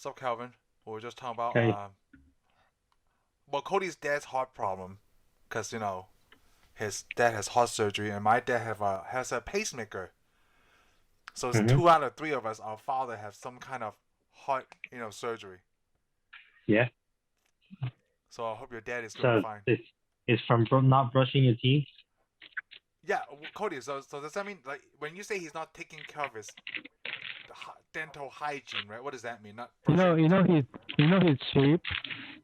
So Calvin, we were just talking about Okay. well, Cody's dad's heart problem, because his dad has heart surgery, and my dad has a pacemaker. So it's Mm-hmm. 2 out of 3 of us. Our father has some kind of heart, surgery. Yeah. So I hope your dad is doing So fine. it's from not brushing your teeth. Yeah, Cody. So does that mean, like, when you say he's not taking care of his dental hygiene, right? What does that mean? Not You know, brushing you teeth? know he's, you know he's cheap.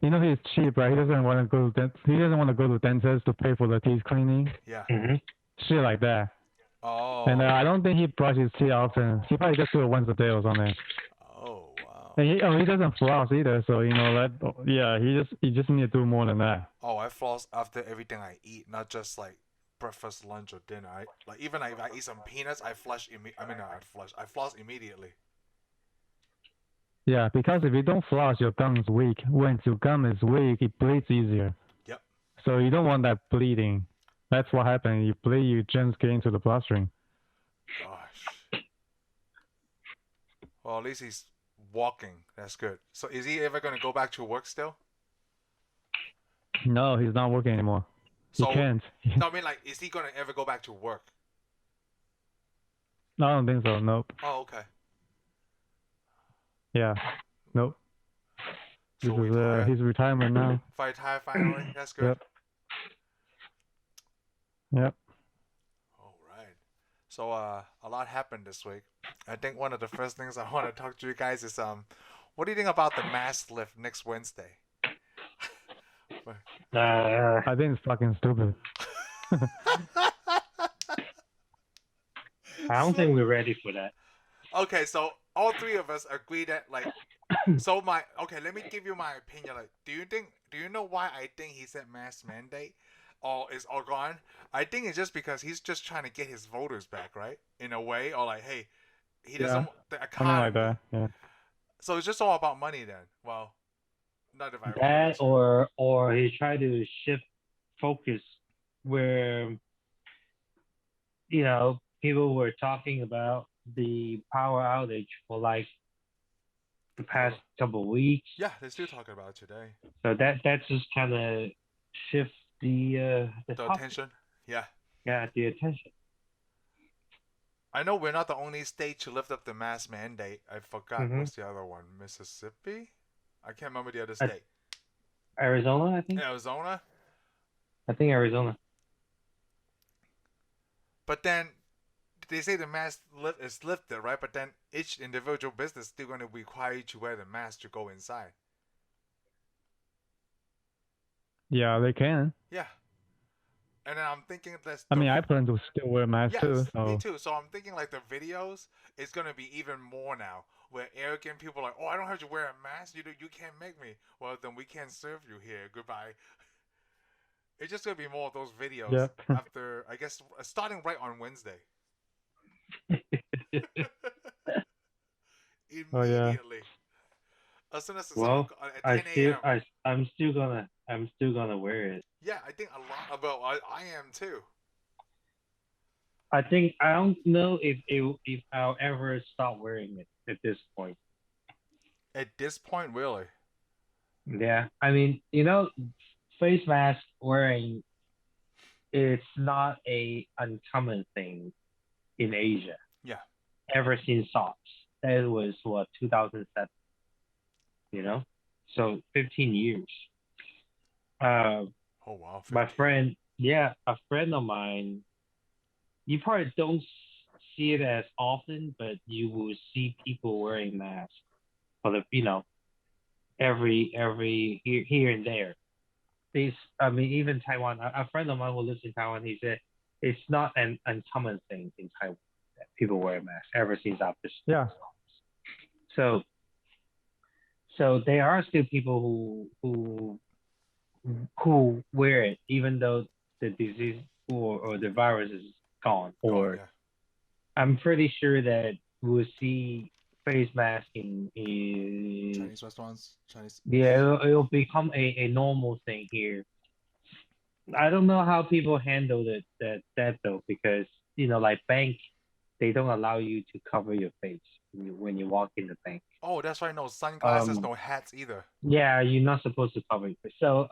You know he's cheap, right? He doesn't want to go to he doesn't want to go to dentist to pay for the teeth cleaning, Yeah. Mm-hmm. shit like that. And Oh. I don't think he brushes his teeth often. He probably just do it once a day or something. Oh wow. And he doesn't floss either, so that yeah, he just need to do more than that. Oh, I floss after everything I eat, not just like breakfast, lunch, or dinner. Like even if I eat some peanuts, I flush. I floss immediately. Yeah, because if you don't floss, your gum is weak. Once your gum is weak, it bleeds easier. Yep. So you don't want that bleeding. That's what happens. You bleed, you germs get into the bloodstream. Gosh. Well, at least he's walking. That's good. So is he ever gonna go back to work still? No, he's not working anymore. He So can't. no, I mean, like, is he gonna ever go back to work? I don't think so. Nope. Oh, okay. Yeah. Nope. This So is retire. his retirement now. If I retire finally, that's good. Yep. Yep. All right. So a lot happened this week. I think one of the first things I want to talk to you guys is what do you think about the mask lift next Wednesday? I think it's fucking stupid. I don't think we're ready for that. Okay, so all 3 of us agree that, like, so let me give you my opinion. Like, do you know why I think he said mask mandate or is all gone? I think it's just because he's just trying to get his voters back, right? In a way, or like, hey, he doesn't the Something like economy. that. Yeah. So it's just all about money then. Well, not if I put That it. or he tried to shift focus where people were talking about the power outage for like the past couple of weeks. Yeah, they're still talking about it today. So that's just kind of shift the topic. Attention. Yeah. Yeah, the attention. I know we're not the only state to lift up the mask mandate. I forgot Mm-hmm. what's the other one. Mississippi? I can't remember the other state. Arizona, I think. Arizona? I think Arizona. But then they say the mask is lifted, right? But then each individual business is still going to require you to wear the mask to go inside. Yeah, they can. Yeah. And then I'm thinking I mean, I plan to still wear a mask too. yes, So me too. So I'm thinking like the videos is gonna be even more now, where arrogant people are like, oh, I don't have to wear a mask. You can't make me. Well, then we can't serve you here. Goodbye. It's just gonna be more of those videos Yep. after, I guess, starting right on Wednesday. Oh yeah. Immediately. As soon as the Well, at 10 a.m. I'm still gonna wear it. Yeah, I think a lot about I am too. I think I don't know if I'll ever stop wearing it at this point. At this point, really. Yeah, I mean, face mask wearing it's not a uncommon thing in Asia. Yeah. Ever since SARS, that was what 2007. So 15 years. Uh, Oh wow. my 15. friend, yeah, a friend of mine. You probably don't see it as often, but you will see people wearing masks for every here and there. I mean, even Taiwan. A friend of mine who lives in Taiwan, he said it's not an uncommon thing in Taiwan that people wear masks ever since after. Yeah. So, so there are still people who wear it even though the disease or the virus is gone. Or yeah. I'm pretty sure that we'll see face mask in Chinese restaurants, Chinese. yeah, it'll become a normal thing here. I don't know how people handle that though, because like bank, they don't allow you to cover your face. when you walk in the bank. Oh, that's right. No sunglasses, Um, no hats either. yeah, you're not supposed to cover it. So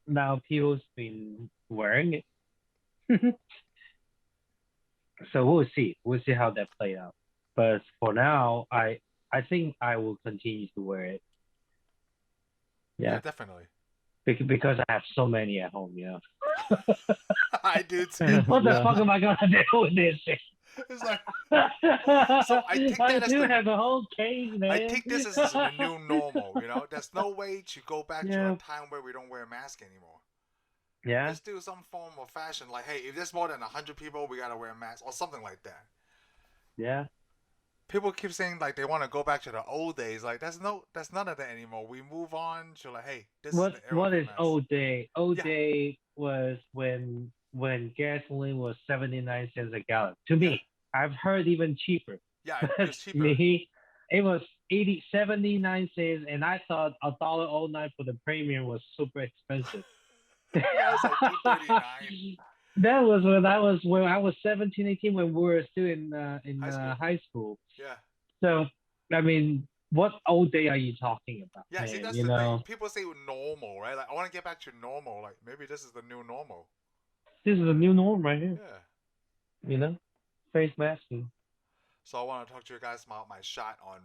now people's been wearing it. So we'll see. We'll see how that play out. But for now, I think I will continue to wear it. Yeah, Yeah, definitely. because I have so many at home. I do too. What the Yeah. fuck am I gonna do with this thing? It's like so. I take I that as do the. have a whole case, I man. take this as the new normal. There's no way to go back to a Yeah. time where we don't wear a mask anymore. Yeah. Let's do some form of fashion. Like, hey, if there's more than 100 people, we gotta wear a mask or something like that. Yeah. People keep saying like they want to go back to the old days. Like that's none of that anymore. We move on to like, hey, this is What the era what of the is mask. old day? Old Yeah. day was when gasoline was 79 cents a gallon. To me, I've heard even cheaper. Yeah, it was cheaper. Me, it was 79 cents, and I thought $1.09 for the premium was super expensive. Yeah, it's like 2.39. That was when I was 17, 18 when we were still in High school. high school. Yeah. So I mean, what old day are you talking about? Yeah, see, man? that's You the know, thing. People say normal, right? Like, I want to get back to normal. Like, maybe this is the new normal. this is a new norm right here. Yeah. You know, face masking. So I want to talk to you guys about my shot on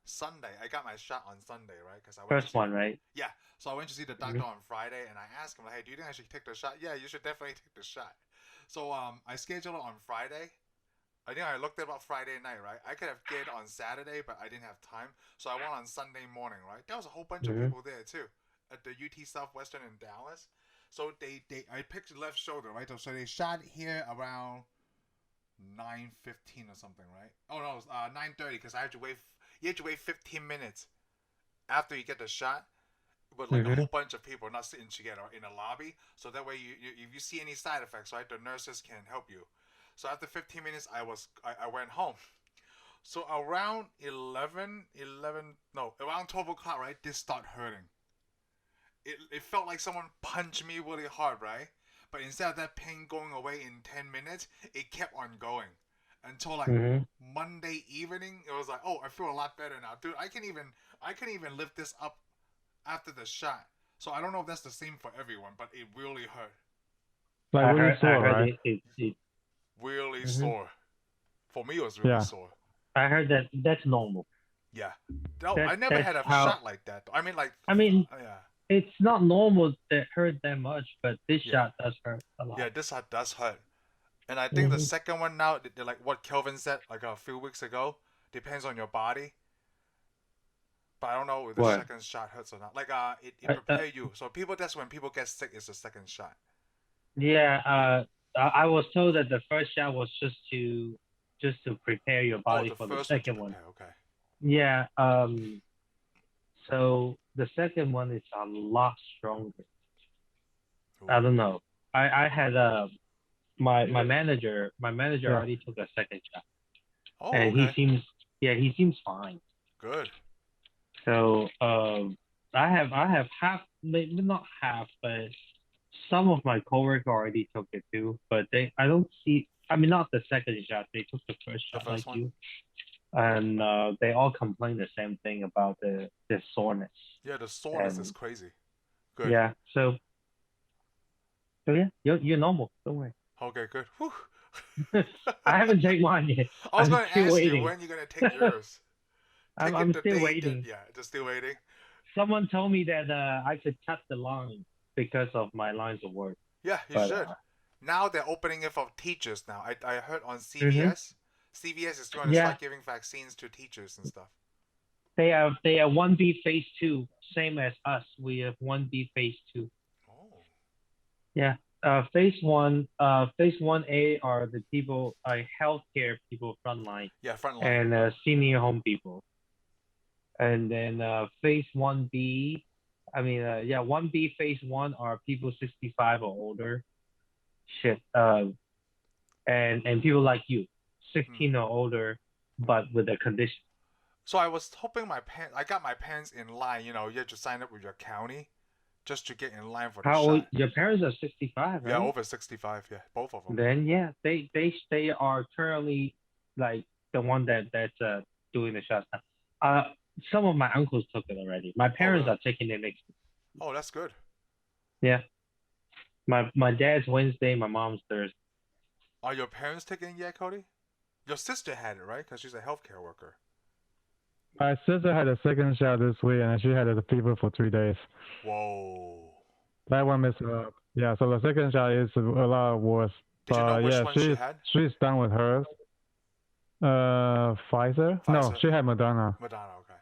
Sunday. I got my shot on Sunday, right? Because I went First one, right? Yeah. So I went to see the doctor on Friday, and I asked him, like, hey, do you think I should take the shot? Yeah, you should definitely take the shot. So I scheduled it on Friday. I think I looked it up Friday night, right? I could have get on Saturday, but I didn't have time. So I went on Sunday morning, right? There was a whole bunch of people there too, at the UT Southwestern in Dallas. So I picked the left shoulder, right? So they shot here around 9:15 or something, right? Oh no, it was 9:30 because I had to wait. You have to wait 15 minutes after you get the shot, with like a whole bunch of people not sitting together in a lobby. So that way, if you see any side effects, right, the nurses can help you. So after 15 minutes, I went home. So around around 12 o'clock, right, this started hurting. It felt like someone punched me really hard, right? But instead of that pain going away in 10 minutes, it kept on going. Until like Monday evening, it was like, oh, I feel a lot better now. Dude, I can even lift this up after the shot. So I don't know if that's the same for everyone, but it really hurt. Like really sore, right? Really sore. For me, it was really sore. I heard that's normal. Yeah. No, I never had a shot like that. I mean, yeah. It's not normal that hurt that much, but this shot does hurt a lot. Yeah, this shot does hurt. And I think the second one now, like what Kelvin said like a few weeks ago, depends on your body. But I don't know if the second shot hurts or not. Like it prepare you. So that's when people get sick is the second shot. Yeah, I was told that the first shot was just to prepare your body for the second one. Okay. Yeah. So the second one is a lot stronger. Ooh. I don't know. I had my manager already took a second shot. Oh, and okay. he seems fine. Good. So I have half, maybe not half, but some of my coworkers already took it too. But not the second shot. They took the first shot like you. And they all complain the same thing about the soreness. Yeah, the soreness is crazy. Good. Yeah, so yeah, you're normal. Don't worry. Okay, good. Whew. I haven't taken mine yet. I was going to ask you when you're going to take yours. I'm still waiting. Yeah, just still waiting. Someone told me that I could cut the line because of my lines of work. Yeah, you should. Now they're opening it for teachers now. I heard on CVS. CVS is going to start giving vaccines to teachers and stuff. They have 1B phase 2, same as us. We have 1B phase 2. Oh. Yeah. Phase 1A are the people, healthcare people frontline. Yeah, frontline. And senior home people. And then phase 1B, 1B phase 1 are people 65 or older. And people like you. 16 or older, but with a condition. So I was hoping I got my parents in line. You have to sign up with your county just to get in line for the shot. How old? Your parents are 65, right? Yeah, over 65. Yeah, both of them. Then yeah, they are currently like the one that's doing the shots now. Some of my uncles took it already. My parents really? are taking it next week. Oh, that's good. Yeah. My dad's Wednesday, my mom's Thursday. Are your parents taking it yet, Cody? Your sister had it, right? Because she's a healthcare worker. My sister had a second shot this week, and she had a fever for 3 days. Whoa. That one messed her up. Yeah, so the second shot is a lot worse. Did you know which yeah, one she had? she's done with hers. Pfizer? No, Pfizer. she had Moderna. Madonna, okay.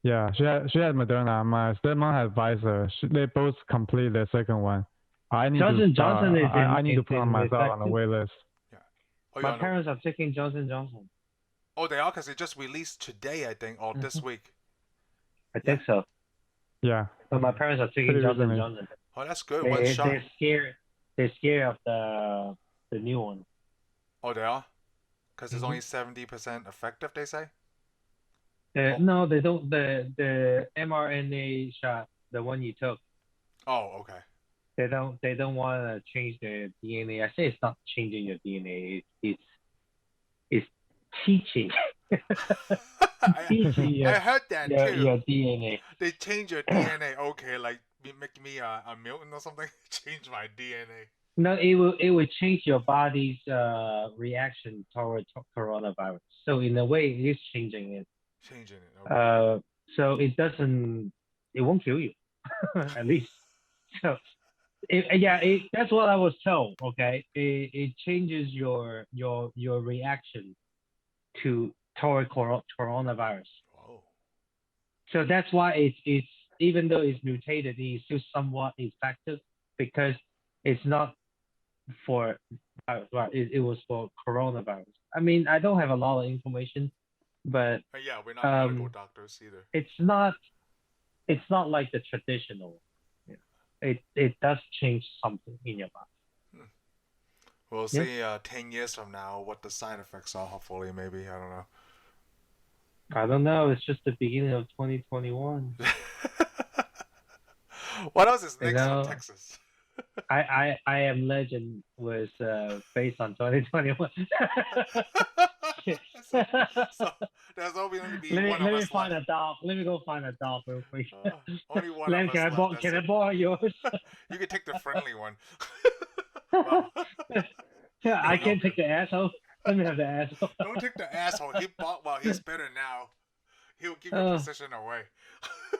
Yeah, she had Moderna. My stepmom had Pfizer. They both complete their second one. I need Johnson is I need to is put on myself on the effective. wait list. Oh, My parents are taking Johnson. Oh, they are, because it just released today, I think, or this week. I think so. Yeah. But my parents are taking Pretty Johnson recently. Johnson. Oh, that's good. One shot. They're scared. They're scared of the new one. Oh, they are? Because it's only 70% effective, they say? No, they don't. The mRNA shot, the one you took, Oh, okay. they don't want to change the DNA. I say it's not changing your DNA. It's teaching. I heard that too. Your DNA. They change your DNA. Okay, like make me a mutant or something. Change my DNA. No, it will change your body's reaction towards coronavirus. So in a way, it is changing it. Changing it. Okay. So it won't kill you, at least. So, that's what I was told. Okay, it changes your reaction toward coronavirus. Whoa. So that's why it's even though it's mutated, it's still somewhat effective because it's not for virus. It was for coronavirus. I mean, I don't have a lot of information, but yeah, we're not medical doctors either. It's not like the traditional. It does change something in your body. We'll see 10 years from now what the side effects are, hopefully, maybe. I don't know. I don't know. It's just the beginning of 2021. What else is next from Texas? I Am Legend was based on 2021. so there's only going to be one of us Let me find a dog. Let me go find a dog real quick. Only one Len, of us left. Can I borrow yours? You can take the friendly one. Yeah, I can't take the asshole. Let me have the asshole. Don't take the asshole. He's better now. He'll give your position away.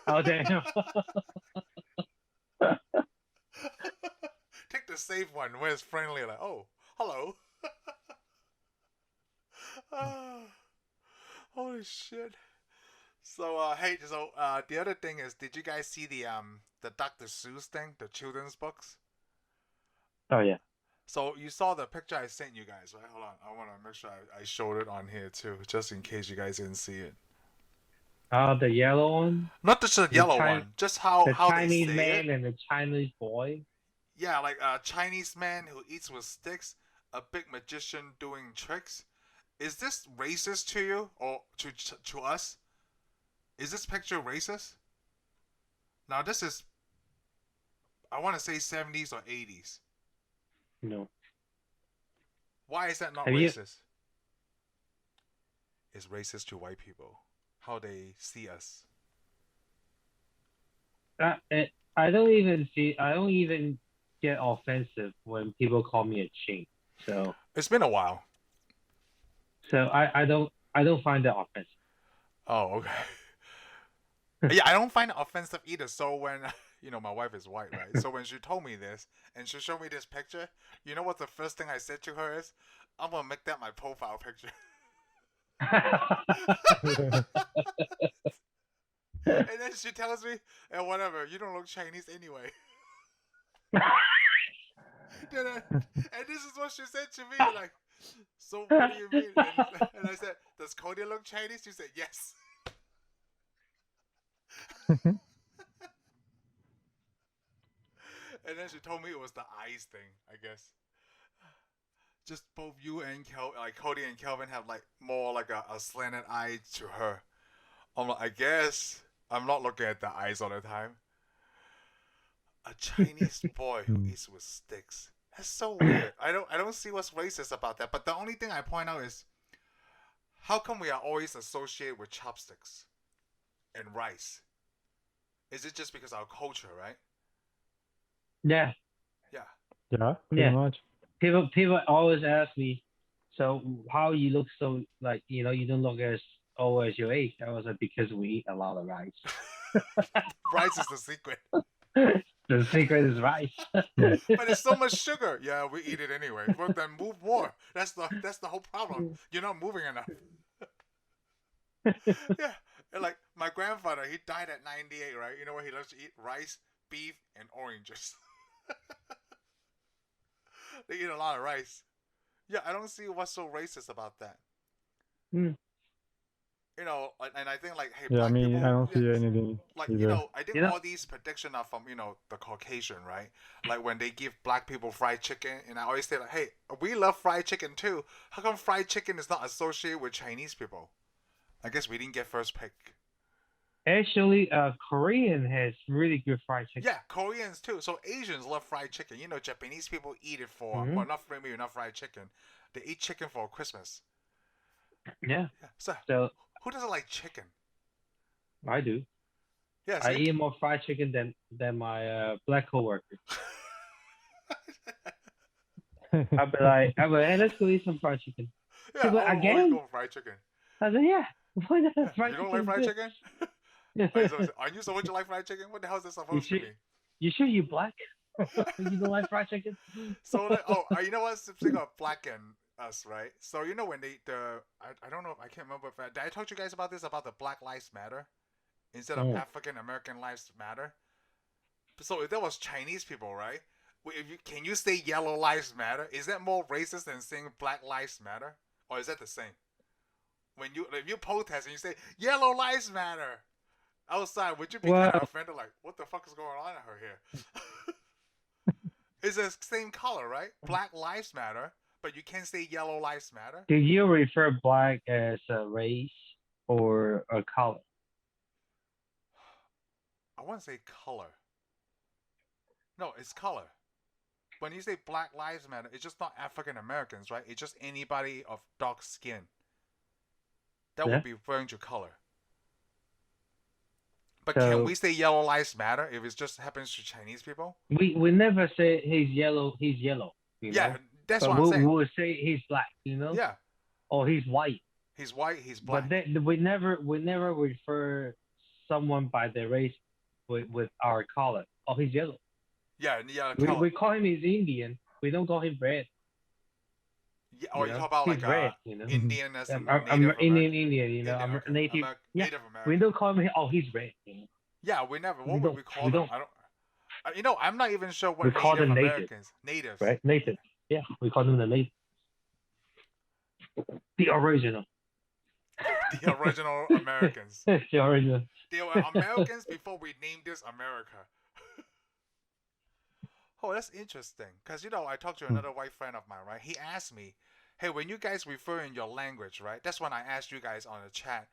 Oh, damn. Take the safe one where it's friendly, like, oh, hello. Holy shit. So hey, the other thing is, did you guys see the Dr. Seuss thing, the children's books? Oh yeah. So you saw the picture I sent you guys, right? Hold on, I want to make sure I showed it on here too, just in case you guys didn't see it. The yellow one? Not just the yellow one, just how the how Chinese they say man it. and the Chinese boy. Yeah, like a Chinese man who eats with sticks, a big magician doing tricks. Is this racist to you or to us? Is this picture racist? Now this is, I want to say 70s or 80s. No. Why is that not Have racist? It's racist to white people, how they see us. I don't even get offensive when people call me a chink. So it's been a while. So I don't find that offensive. Oh, okay. Yeah, I don't find it offensive either. So when my wife is white, right? So when she told me this and she showed me this picture, you know what the first thing I said to her is, I'm gonna make that my profile picture. And then she tells me, whatever, you don't look Chinese anyway. And this is what she said to me, like, so what do you mean? And I said, does Cody look Chinese? She said, yes. And then she told me it was the eyes thing, I guess. Just both you and Cody and Kelvin have like more like a slanted eye to her. I'm like, I guess I'm not looking at the eyes all the time. A Chinese boy who eats with sticks. That's so weird. I don't see what's racist about that. But the only thing I point out is, How come we are always associated with chopsticks and rice? Is it just because our culture, right? Yeah, Yeah. Yeah, pretty yeah. much. People always ask me, so how you look so like you don't look as old as your age. I was like, because we eat a lot of rice. Rice is the secret. The secret is rice. But it's so much sugar. Yeah, we eat it anyway. Well, then move more. That's the whole problem. You're not moving enough. Yeah. And like my grandfather, he died at 98, right? You know what he loves to eat? Rice, beef, and oranges. They eat a lot of rice. Yeah, I don't see what's so racist about that. Mm. You know, and I think like, hey, Yeah, I black mean, I people, don't yeah, see anything like either. I think You know, all these predictions are from the Caucasian, right? Like when they give black people fried chicken, and I always say like, hey, we love fried chicken too. How come fried chicken is not associated with Chinese people? I guess we didn't get first pick. actually, Korean has really good fried chicken. Yeah, Koreans too. So Asians love fried chicken. You know, Japanese people eat it for Hmm. well, not maybe not fried chicken. They eat chicken for Christmas. Yeah. Yeah. So So who doesn't like chicken? I do. Yeah. I See. eat more fried chicken than my black coworker. I'll be like, hey, let's go eat some fried chicken. Yeah, He's like, always again? go for fried chicken. I said, yeah. Why not? Yeah, Fried you don't chicken like is fried good. chicken? Are you supposed to like fried chicken? What the hell is this You supposed to sure? mean? You sure you black? You don't like fried chicken? So you know what? Speaking of black and us, right? So you know when I don't know, I can't remember if did I talk to you guys about this, about the Black Lives Matter instead of Mm. African American Lives Matter? So if that was Chinese people, right? Can you say Yellow Lives Matter? Is that more racist than saying Black Lives Matter, or is that the same? If you protest and you say Yellow Lives Matter outside, would you be kind of Well, offended? Like, what the fuck is going on here? It's the same color, right? Black Lives Matter, but you can't say Yellow Lives Matter. do you refer black as a race or a color? I want to say color. No, it's color. When you say Black Lives Matter, it's just not African Americans, right? It's just anybody of dark skin. That Yeah. would be referring to color. But So can we say Yellow Lives Matter if it just happens to Chinese people? we never say he's yellow. He's yellow. Yeah, that's But what I'm saying. we'll say he's black. Yeah, Or he's white. he's white, he's black. But we never refer someone by their race with our color. Oh, he's yellow. Yeah, color. We call him he's Indian. We don't call him red. Yeah, or you talk about he's like red, Indian as I'm Native Indian, Indian, I'm okay. native. Yeah, Native American. we don't call him. Oh, he's red. Yeah, we never. We What would we don't- call we them? don't. I don't. I'm not even sure what We call Native them native. Americans. Natives. Right, native. Yeah, we call them the native. The original. The original Americans. The original. They were Americans before we named this America. Oh, that's interesting. Because, I talked to another white friend of mine, right? He asked me, hey, when you guys refer in your language, right? That's when I asked you guys on the chat,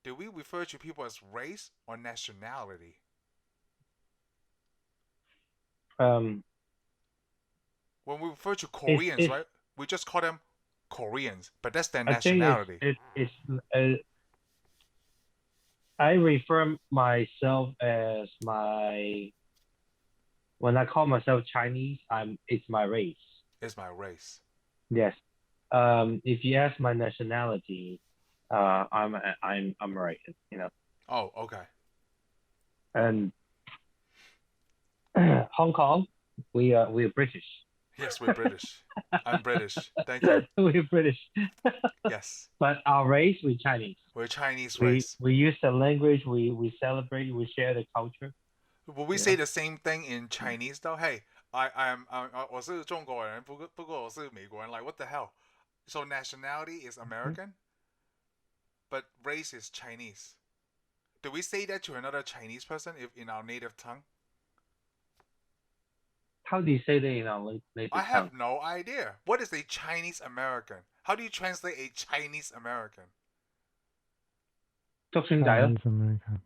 do we refer to people as race or nationality? Um, When we refer to Koreans, it's- right? We just call them Koreans, but that's their I think nationality. I refer myself as when I call myself Chinese, it's my race. It's my race. Yes. If you ask my nationality, I'm American. Oh, okay. And Hong Kong, we're British. Yes, we're British. I'm British. Thank you. We're British. Yes. But our race, we're Chinese. We're Chinese race. We use the language, we celebrate, we share the culture. Will we say the same thing in Chinese though? Hey,我是中国人，不过我是美国人。Like what the hell? So nationality is American, but race is Chinese. Do we say that to another Chinese person if in our native tongue? How do you say that in our native I have tongue? no idea. What is a Chinese American? How do you translate a Chinese American? 竹升仔咯。 Chinese American.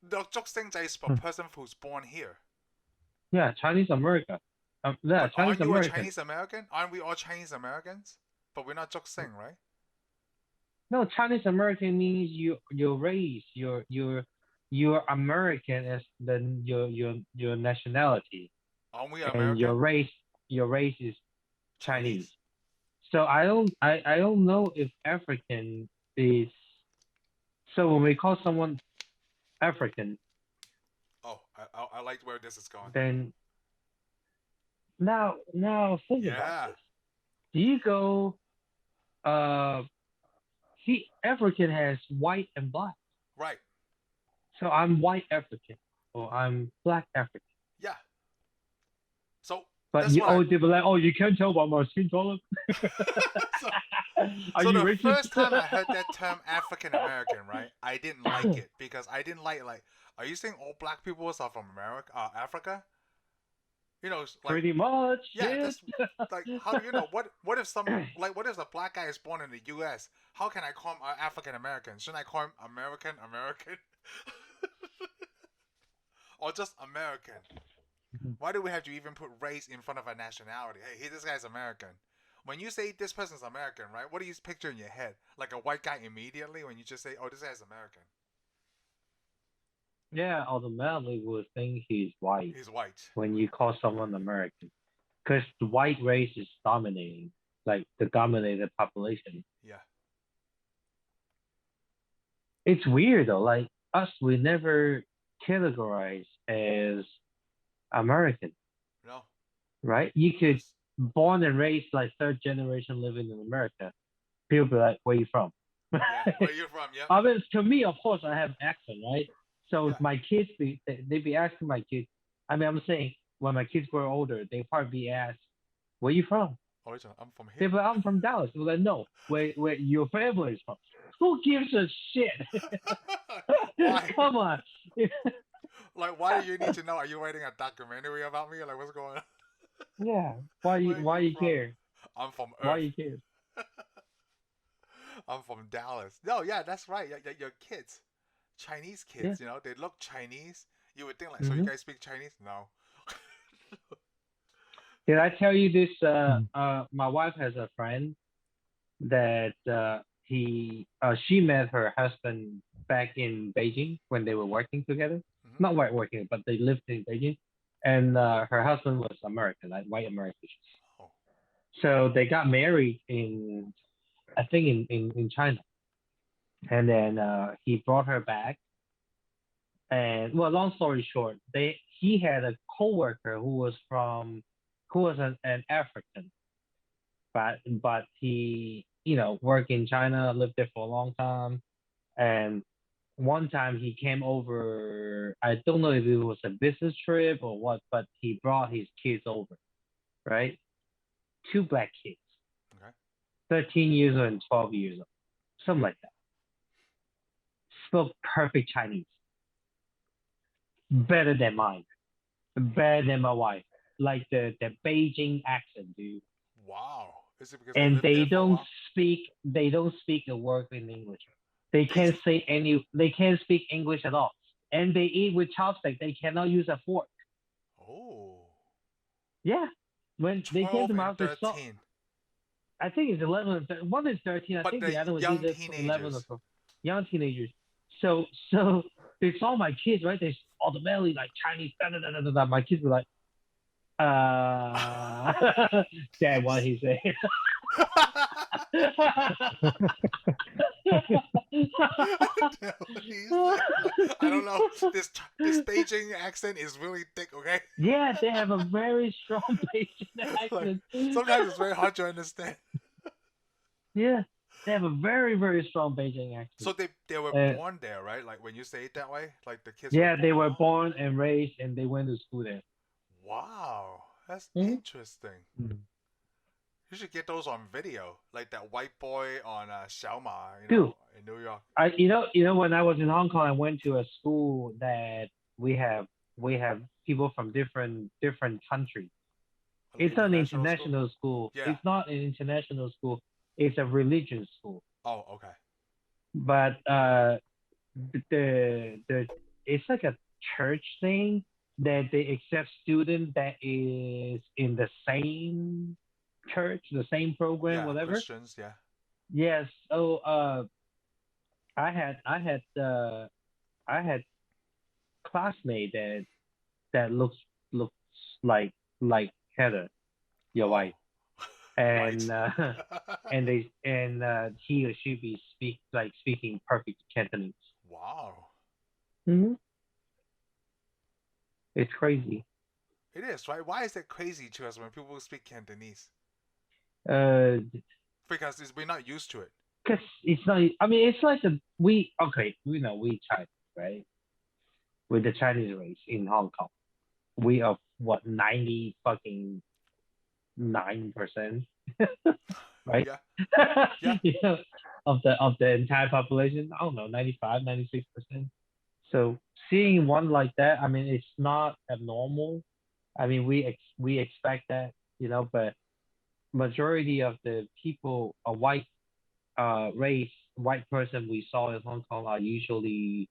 The 竹升仔 is a person who's born here. Yeah, Chinese America. Yeah, But Chinese aren't you a American. Chinese American? Aren't we all Chinese Americans? But we're not 竹升, right? No, Chinese American means your race, your American as the your nationality, Aren't we and American? your race is Chinese. Chinese? So I don't know if African is, so when we call someone African, Oh, I like where this is going. then now think about Yeah, this. Do you go uh see African has white and black. right. So I'm white African or I'm black African. Yeah. So But that's you what I. always be like, oh, you can't tell by my skin color. so Are so you the racist? first time I heard that term African American, right, I didn't like it because I didn't like. Are you saying all black people are from America, Africa? Like Pretty much, yeah, shit. that's like how what if some like what if the black guy is born in the U.S.? How can I call him African American? Shouldn't I call him American American or just American? Why do we have to even put race in front of a nationality? Hey, this guy's American. When you say this person's American, right? What do you picture in your head? Like a white guy immediately when you just say, "Oh, this guy's American." Yeah, automatically would think he's white He's white. when you call someone American, because the white race is dominating, like the dominated population. Yeah. It's weird though. Like us, we never categorize as American, No. right? You could Yes. born and raised like third generation living in America. People be like, "Where you from?" Yeah. Where you from? Yep. I mean, to me, of course, I have accent, right? So Yeah. if my kids they be asking my kids. I mean, I'm saying when my kids grow older, they probably be asked, "Where you from?" Original. I'm from They here. be like, "I'm from Dallas." They're like, "No, where your family is from?" Who gives a shit? Why? Come on. Like, why do you need to know? Are you writing a documentary about me? Like, what's going on? Yeah. Where are Why you you from? care? I'm from Why Earth. you care? I'm from Dallas. No, yeah, that's right. Your kids, Chinese Yeah. kids, they look Chinese. You would think like, so you Hmm. guys speak Chinese? No. Did I tell you this? Mm. My wife has a friend that she met her husband back in Beijing when they were working together. Hmm. Not white working, but they lived in Beijing. And her husband was American, like white American. Oh, So they got married in, I think in China. And then he brought her back. And well, long story short, he had a coworker who was an African, but he worked in China, lived there for a long time, and one time he came over. I don't know if it was a business trip or what, but he brought his kids over, right? Two black kids, okay. 13 years old and 12 years old, something like that. Spoke perfect Chinese, better than mine, better than my wife, like the Beijing accent, dude. Wow. Is it because they And lived there for a while? they don't speak a word in English. They They can't say any they can't speak English at all. And they eat with chopstick. They cannot use a fork. oh, Yeah. When they came 12 to my and house, they saw. 13. I think it's 11 and one is 13. I But think the the other was young either 11 or teenagers. 12. Young teenagers. So they saw my kids, right? They automatically like Chinese. Da, da, da, da, da, da. My kids were like, Dad, what he say? I don't know. This Beijing accent is really thick. Okay. Yeah, they have a very strong Asian Like accent. sometimes it's very hard to understand. Yeah, they have a very, very strong Beijing So accent. they were Uh, born there, right? Like when you say it that way, like the kids were yeah, born. they were Oh, born and raised, and they went to school there. wow, that's Hmm. interesting. Mm. You should get those on video, like that white boy on Xiaoma, Dude, in New York. when I was in Hong Kong, I went to a school that we have we have people from different countries. It's an International school. international school. Yeah. It's not an international school. It's a religion school. Oh, okay. But the it's like a church thing that they accept student that is in the same church, the same program, Yeah, whatever. Christians. Yeah. Yes. So I had I had classmate that looks like like Heather, your wife, Oh, right. and he or she be speaking perfect Cantonese. Wow. Hmm. It's crazy. It is, right? Why is it crazy to us when people speak Cantonese? Uh, Because we're not used to it. cause it's not. I mean, it's like we okay. We know we Chinese, right? With the Chinese race in Hong Kong, we are what 90% right? Yeah, yeah. You know, of the entire population. I don't know, 95, 96%. So seeing one like that, I mean, it's not abnormal. I mean, we expect that, but majority of the people, a white race, white person we saw in Hong Kong are usually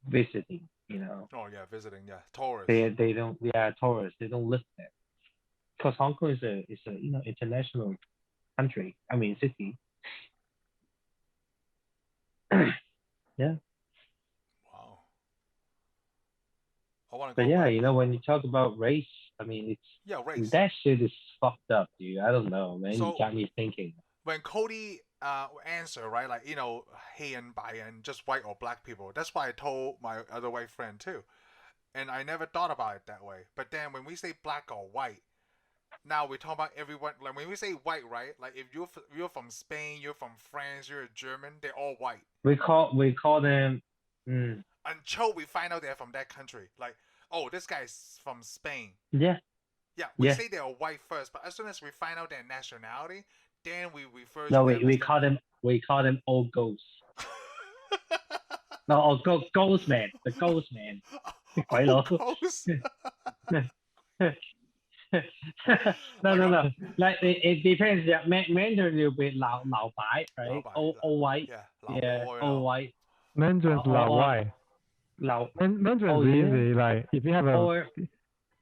visiting. Oh, yeah, visiting. Yeah, tourists. They don't, yeah, tourists. They don't live there because Hong Kong is a international country. I mean city. Yeah, Wow. I want to but go yeah, back. when you talk about race, I mean Yeah, it's race. that shit is fucked up, dude. I don't know, man. You So got me thinking. when Cody answer, right, like, hey and by and just white or black people. That's why I told my other white friend too. And I never thought about it that way. But then when we say black or white, now we're talking about everyone. Like when we say white, right? Like if you're from Spain, you're from France, you're a German, they're all white. We call them. Mm, Until we find out they're from that country. Like, oh, this guy's from Spain. yeah, Yeah, we yeah. say they're white first, but as soon as we find out their nationality, then we refer to No, them we as we the. call them we call them old ghosts. No, oh, ghost man, the ghost man. Quite Oh, low. ghost. No, Like no, a no. Like it depends. Yeah, Mandarin will be 老白, right? 老白 Old white. ，yeah，Yeah, 老毛 old white. Mandarin's Or Why? 老 Mandarin's oh yeah. easy. Like if you have a Or yeah.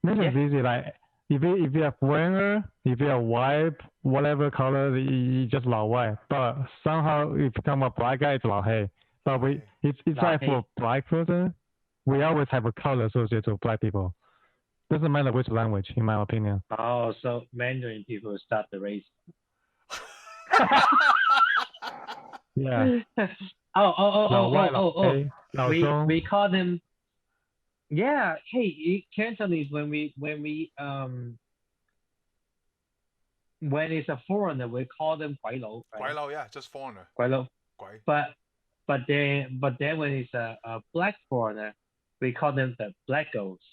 Mandarin's easy. Like if you have foreigner, if you have white, whatever color, you just 老外. But somehow if you become a black guy, it's 老黑. But 老黑。it's like for black person, we always have a color associated to black people. Doesn't matter which language, in my opinion. Oh, so Mandarin people start the race. Yeah. Oh. 老中 We call them. Yeah. Hey, Cantonese when it's a foreigner, we call them 鬼佬, 鬼 right? 佬 yeah, just foreigner. 鬼佬. 鬼 But then when it's a black foreigner, we call them the black ghosts.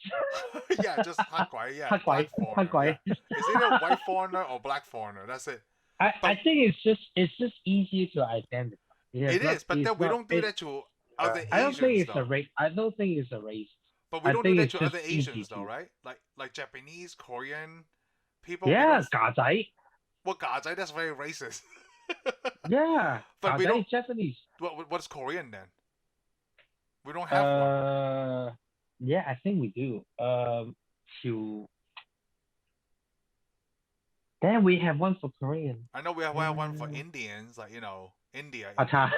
yeah, just 黑鬼 yeah, 黑鬼, black foreigner 黑鬼. yeah. Is it a white foreigner or black foreigner? That's it. I think it's just easier to identify. Yeah, It is, but then we don't do it. that to other I don't think Asians it's a though. race. I don't think it's a race. But we I don't do think that it's to just other easy Asians though, to. right? Like Japanese, Korean people. We Yeah, don't. 架仔. Well, God, that's very racist. Yeah, but 架 we仔don't. is Japanese. What's Korean then? We don't have one. Yeah, I think we do. To then we have one for Korean. I know we have one for Indians, like India, Ata.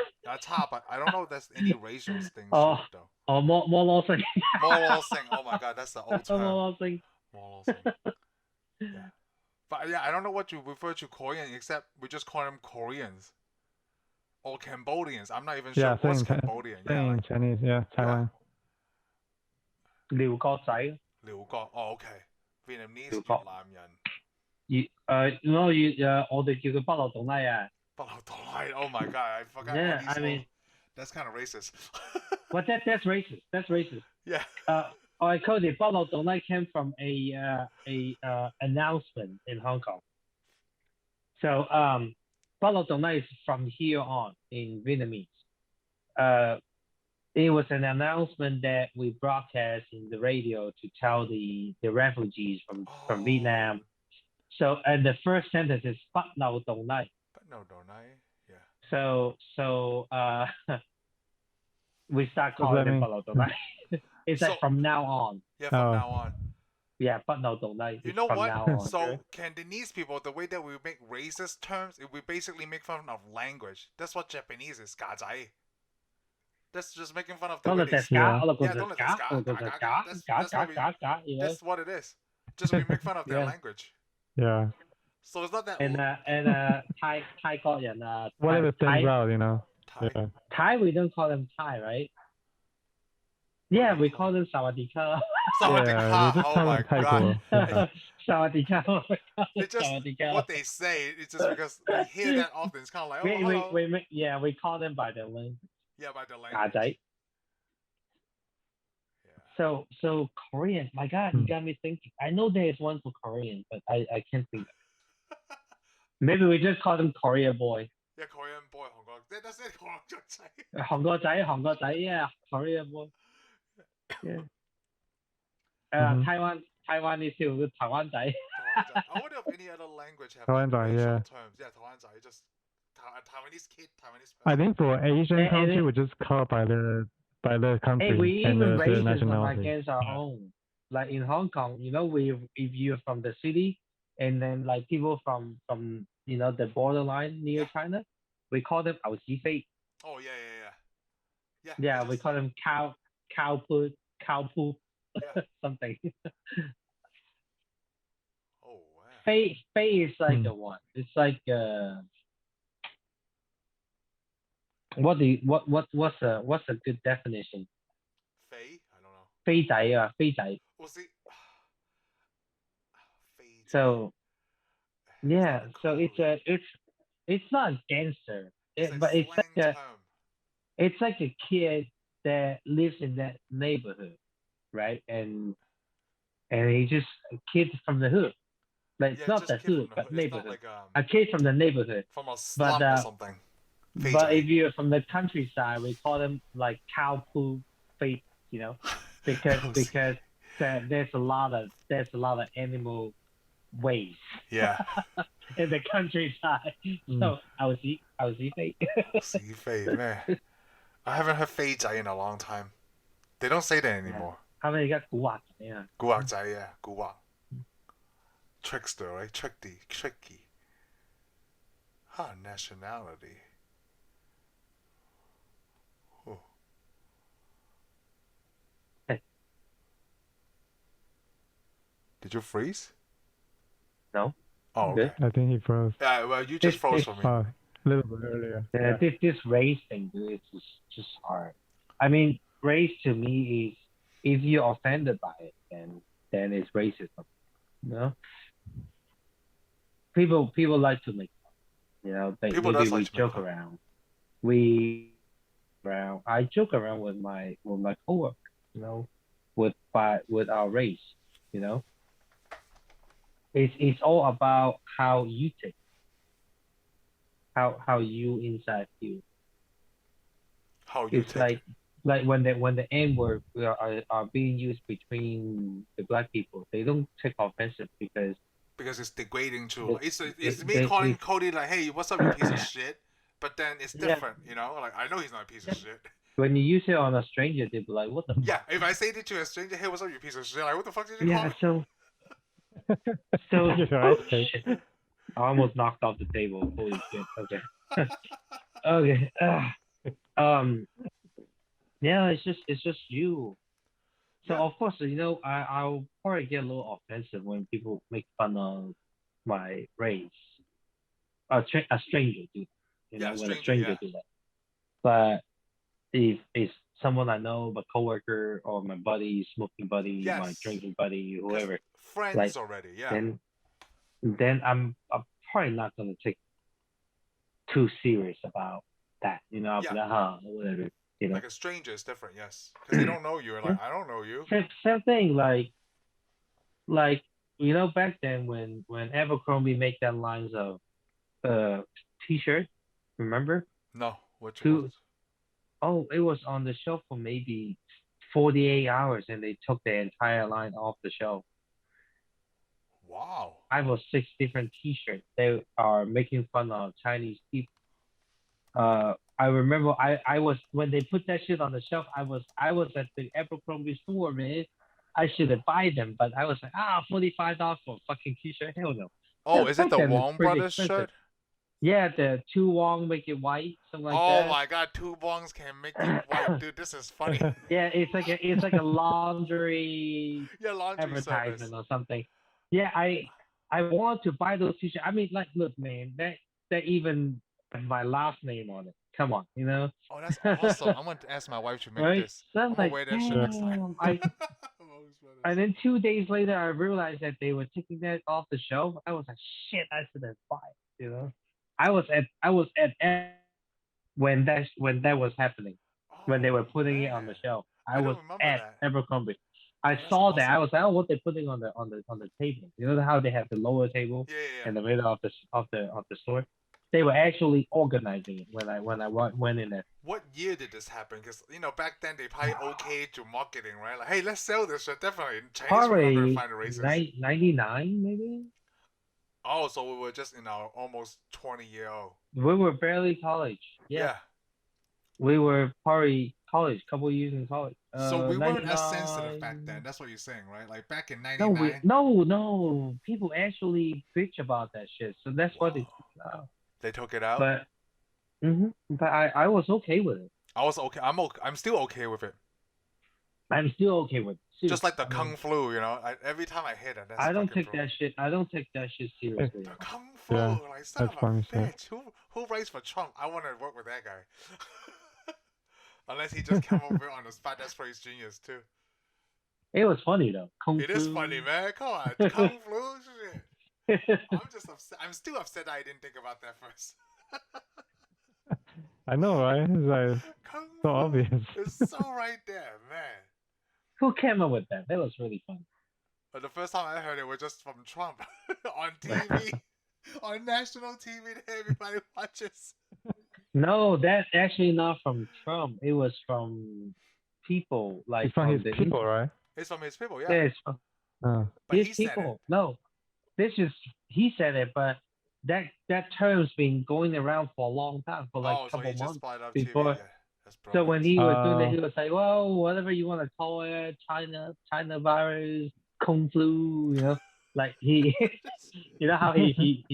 Top, but I don't know if that's any racial things to Oh, it though. more thing. Molo sing. Oh my god, that's the old term. More thing. Molo sing. Yeah. But yeah, I don't know what you refer to Korean except we just call them Koreans or Cambodians. I'm not even sure what's Cambodian. Yeah, like, Chinese, yeah, Taiwan. 寮國仔. 寮國 oh okay. Vietnamese 寮國.越南人。我哋叫佢北落洞拉啊. 北落洞拉 oh my god, I forgot Yeah, all these I mean, that's kind of racist. but that's racist. That's racist. Yeah. Cody, 北落洞拉 came from a announcement in Hong Kong. So 北落洞拉 is from here on in Vietnamese. It was an announcement that we broadcast in the radio to tell the refugees from Vietnam. So, and the first sentence is 北漏洞拉. 北漏洞拉 yeah. So we start calling them 北漏洞拉. It's like from now on. Yeah, from now on. Yeah, but no, don't like You know from what? now on. So Cantonese people, the way that we make racist terms, we basically make fun of language. That's what Japanese is, 架仔. That's just making fun of the way they speak. Yeah. Yeah, don't let this you know. That's what it is. Just we make fun of their Yeah. language. Yeah. So it's not that And Thai 國人 Whatever stands Thai, out, you know. Thai. Yeah. Thai we don't call them Thai, right? Yeah, we call them สวัสดีครับ Yeah, we just oh call my them Thai god. girl. Yeah. สวัสดีครับ It's just สวัสดีครับ what they say. It's just because we hear that often. It's kind of like, oh, hello. we call them by their language. Yeah, by the 架仔 language. Yeah. So Korean, my God, you got me thinking. I know there is one for Korean, but I can't think. Maybe we just call them Korea boy. Yeah, Korean boy, 韓國. That's it, 韓國仔. 韓國仔, yeah, Korea boy. Yeah. Taiwanese too, 台灣仔. I wonder if any other language have 台灣仔, racial yeah. terms. Yeah, 台灣仔, just Taiwanese kid, Taiwanese person. I think for Asian And country, it- we just call by the country Hey, we and even their racism nationality. against our own. Like in Hong Kong, you know, if you're from the city, and then like people from you know the borderline near China, we call them 牛屎飛. Oh, yeah. Yeah, Yeah, they we just- call them cow poop, Yeah. something. Oh, wow. Fei is like the one. It's like what's a good definition? Fei? I don't know. 飛仔啊，飛仔. Well, see. Fei. So yeah, It's so like a it's not a gangster, but it's slang like term. it's like a kid that lives in that neighborhood, right? And he's just a kid from the hood. Like it's Yeah, not just the kid from hood, the but hood. It's not neighborhood. like A kid from the neighborhood. from a slum or something. Fei But仔. if you're from the countryside, we call them like cow poo face, you know, because there's a lot of animal waste Yeah. in the countryside. So I was fake. See Fei, man. I haven't heard Fei仔in a long time. They don't say that anymore. 他們而家古惑仔啊。古惑仔, yeah. 古惑. Trickster, right? Tricky. Huh, nationality. Oh. Hey. Did you freeze? No. Oh, Good. okay. I think he froze. Yeah, well, you just froze for me. A little bit earlier. Yeah, this race thing, dude, it's just hard. I mean, race to me is if you're offended by it, then it's racism. You know, people like to make fun. You know, People maybe does like we to make joke fun. around. I joke around with my coworkers. You know, with our race. You know, it's all about how you take. How you inside feel. How you It's take like when the N word are being used between the black people, they don't take offensive because because it's degrading too. They- Like, it's they- me they- calling they- Cody like, hey, what's up, you piece of shit? But then it's Yeah. different, you know? Like, I know he's not a piece of shit. when you use it on a stranger, they'll be like, "What the?" Yeah, if I say it to a stranger, hey, what's up, you piece of shit? Like, what the fuck did you call Yeah. me? So Right. shit. I almost knocked off the table. Holy shit. Okay. Okay. Yeah, it's just you. So Yeah. of course, you know, I'll probably get a little offensive when people make fun of my race. A stranger do that. You Yeah, know, a when a stranger, stranger yeah. do that. But if it's someone I know, my coworker or my buddy, smoking buddy, my Yes. drinking buddy, 'Cause whoever, friends like, already, yeah. then I'm probably not gonna take too serious about that. You know, I'll be Yeah. like, whatever. You know, Like a stranger is different, yes. Because they don't know you. And like, I don't know you. same thing. Like you know, back then when Abercrombie make that lines of t-shirt, remember? No, which Who- one? Oh, it was on the shelf for maybe 48 hours, and they took the entire line off the shelf. Wow. 5 or 6 different T-shirts. They are making fun of Chinese people. I remember I was when they put that shit on the shelf. I was at the Abercrombie store, man. I should buy them, but I was like, $45 for a fucking t-shirt. Hell no. Oh, is it Back the then it's Wong pretty Brothers expensive. shirt? Yeah, the two Wong make it white, something like Oh that. my god, two bongs can make it white, dude. This is funny. Yeah, it's like a laundry Yeah, laundry advertisement service. or something. Yeah, I want to buy those t-shirts. I mean, like, look, man, that even has my last name on it. Come on, you know. Oh, that's awesome. I'm going to ask my wife to make Right? this. So I'm I'm going to like, wear that shit next time. damn. Wong Brothers. And then 2 days later, I realized that they were taking that off the shelf. I was like, shit, I should have bought it. You know, I was at when that was happening, when they Oh, were putting it on the man. shelf. I I don't was remember at that. Abercrombie. Oh, I that's saw that. I awesome. was like, oh, what they're putting on the table. You know how they have the lower table Yeah. in the middle of the store. They were actually organizing it when I went in there. What year did this happen? Because, back then they probably okay to marketing, right? Like, hey, let's sell this shit. Definitely. Chinese were not going to Probably find the races. 99 maybe. Oh, so we were just in our almost 20-year-old. We were barely college. Yeah. We were probably college, couple years in college. So we weren't as 99. sensitive back then. That's what you're saying, right? Like back in '99. No. People actually bitch about that shit. So that's what it's. They took it out. But, but I was okay with it. I was okay. I'm still okay with it. I'm still okay with it. Seriously. Just like the Kung Flu, every time I hit it, that's I don't fucking take that shit. I don't take that shit seriously. The Kung Flu, Yeah, like son that's of a funny bitch. Who writes for Trump? I want to work with that guy. Unless he just came over on the spot. That's for his genius too. It was funny though. It is funny, man. Come on, Kung Flu shit. I'm just upset. I'm still upset that I didn't think about that first. I know, right? It's like Kung so Flu. obvious. It's so right there, man. Who came up with that? That was really fun. But the first time I heard it was just from Trump on TV, on national TV that everybody watches. No, that's actually not from Trump. It was from people like It's from his people, right? It's from his people, yeah. Yeah, it's from But his he said people. it. No, this is he said it, but that term's been going around for a long time, for like a so he couple just months brought it up before. TV. Yeah. That's So when he was doing it, Uh, he was like, well, whatever you want to call it, China virus, Kung Flu, like he, you know how he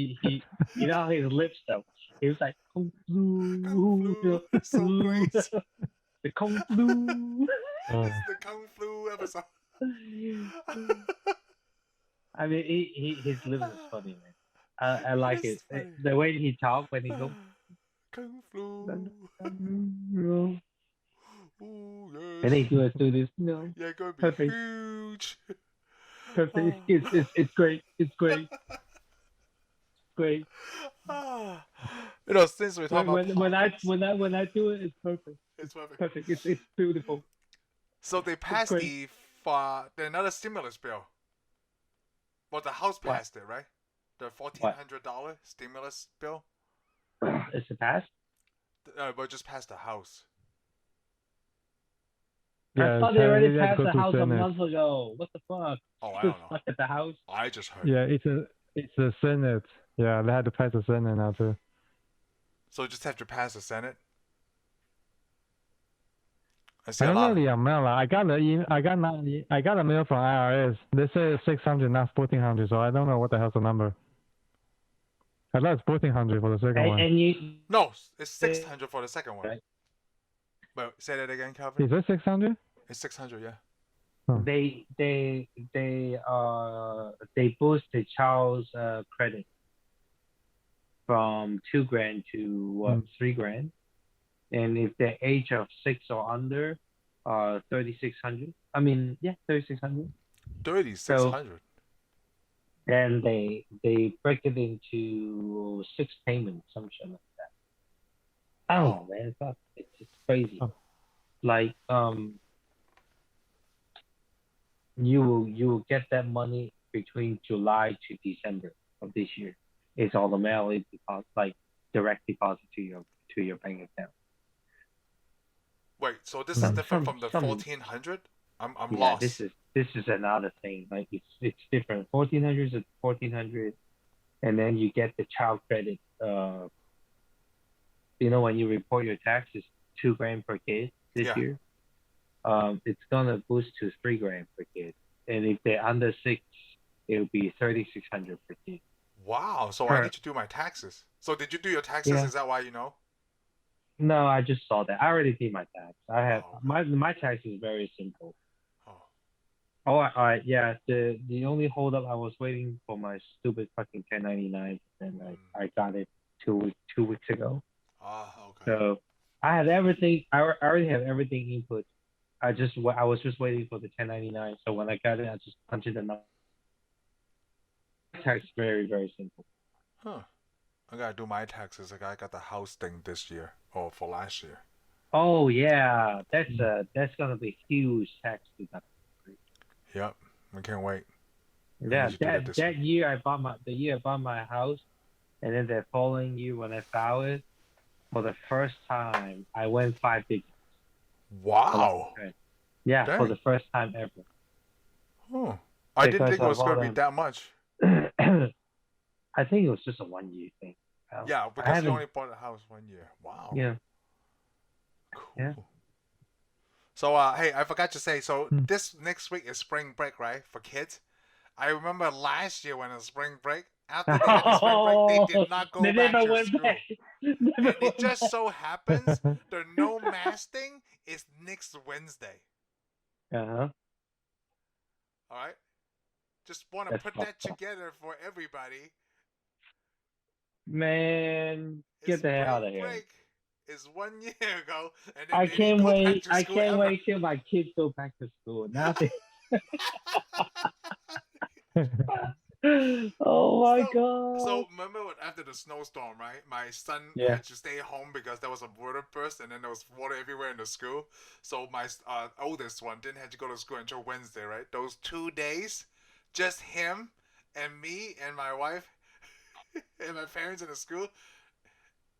you know how his lips though. He was like Kung Flu, Kung Flu. So great. the Kung Flu. It's the Kung Flu episode. I mean, his lips is funny, man. I like it. Funny. The way he talks when he goes. Kung Flu. Ooh, Yes. and he goes do this, Yeah, gonna be perfect. huge. Perfect. It's great. It's great. Great. Since we talk about When I do it, it's perfect. it's perfect. Perfect. It's beautiful. So they passed great. another stimulus bill. Well, the House What? passed it, right? The $1,400 stimulus bill. Is it passed? But just passed the House. Yeah, I thought they already they had passed to the go to House a Senate. month ago. What the fuck? Oh, I Just don't know. stuck at the House. I just heard. Yeah, it's the Senate. Yeah, they had to pass the Senate now too. So just have to pass the Senate. I I don't know the amount. I got a mail from IRS. They say 600, not 1,400. So I don't know what the hell's the number. I thought it's 1,400 for the second one. And you. No, it's 600 for the second one. Right. But say that again, Calvin. Is it 600? It's 600, yeah. They boost the child's credit from $2,000 to $3,000, and if they're age of 6 or under, 3,600. I mean, yeah, 3,600. 3,600. And they break it into 6 payments, some shit like that. I don't know, man. It's crazy. Oh. Like you will get that money between July to December of this year. It's automatically like direct deposit to your bank account. Wait, so this is different from the 1,400? I'm lost. This is another thing. Like it's different. 1,400 is 1,400, and then you get the child credit. When you report your taxes, $2,000 per kid this year. It's gonna boost to $3,000 per kid. and if they're under 6, it'll be 3,600 per kid. Wow. So I Per need to do my taxes. So did you do your taxes? yeah. Is that why you know? No, I just saw that. I already did my tax. I have Oh, my tax is very simple. oh. Oh, yeah. The only hold up I was waiting for my stupid fucking 1099, and I got it 2 weeks ago. Ah, okay. So I had everything. I already have everything input. I was just waiting for the 1099. So when I got it, I just punched in the number. Tax is very very simple. Huh. I gotta do my taxes. Like I got the house thing this year or for last year. Oh yeah, that's gonna be huge tax deduction. Yep. I can't wait. Yeah, need to do that this that year I bought my house, and then the following year when I filed it, for the first time I went 5 digits. Wow. Yeah, Dang. for the first time ever. Oh. I didn't Because think it was of gonna all be the- that much. I think it was just a 1 year thing. Yeah, I because you haven't. only bought a house 1 year. Wow. Yeah. Cool. Yeah. So hey, I forgot to say, so Hmm. this next week is spring break, right? For kids. I remember last year when it was spring break, after they had the spring break, they did not go They back never to went school. back. Never And it went just back. so happens the no mask thing is next Wednesday. Uh-huh. Alright? Just want to That's put that fucked up. together for everybody. Man, get the hell out of Spring here. break is 1 year ago, and then I they can't didn't go back wait. to I school can't ever. wait till my kids go back to school. Now they... Oh my god. So remember when after the snowstorm, right? My son Yeah. had to stay home because there was a water burst and then there was water everywhere in the school. So my oldest one didn't have to go to school until Wednesday, right? Those 2 days, just him and me and my wife and my parents in the school.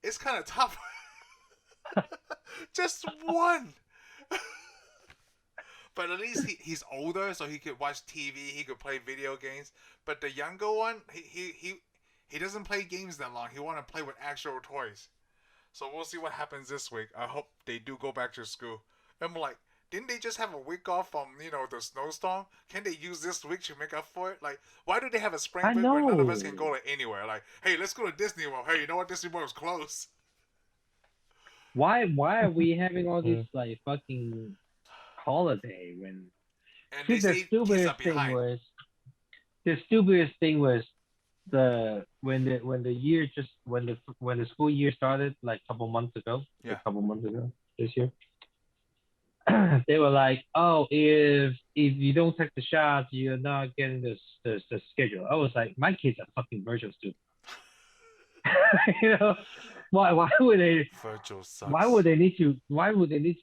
It's kind of tough. Just one. But at least he's older, so he could watch TV. He could play video games. But the younger one, he doesn't play games that long. He want to play with actual toys. So we'll see what happens this week. I hope they do go back to school. I'm like, didn't they just have a week off from the snowstorm? Can they use this week to make up for it? Like, why do they have a spring I break where none of us know. can go to anywhere? Like, hey, let's go to Disney World. Hey, you know what? Disney World is closed. Why are we having all this like fucking holiday when And see, they say kids are behind. the stupidest thing was when the school year started like a couple months ago this year. They were like, oh, if you don't take the shots, you're not getting the schedule. I was like, my kids are fucking virtual students. You know, why would they? Virtual sucks. Why would they need to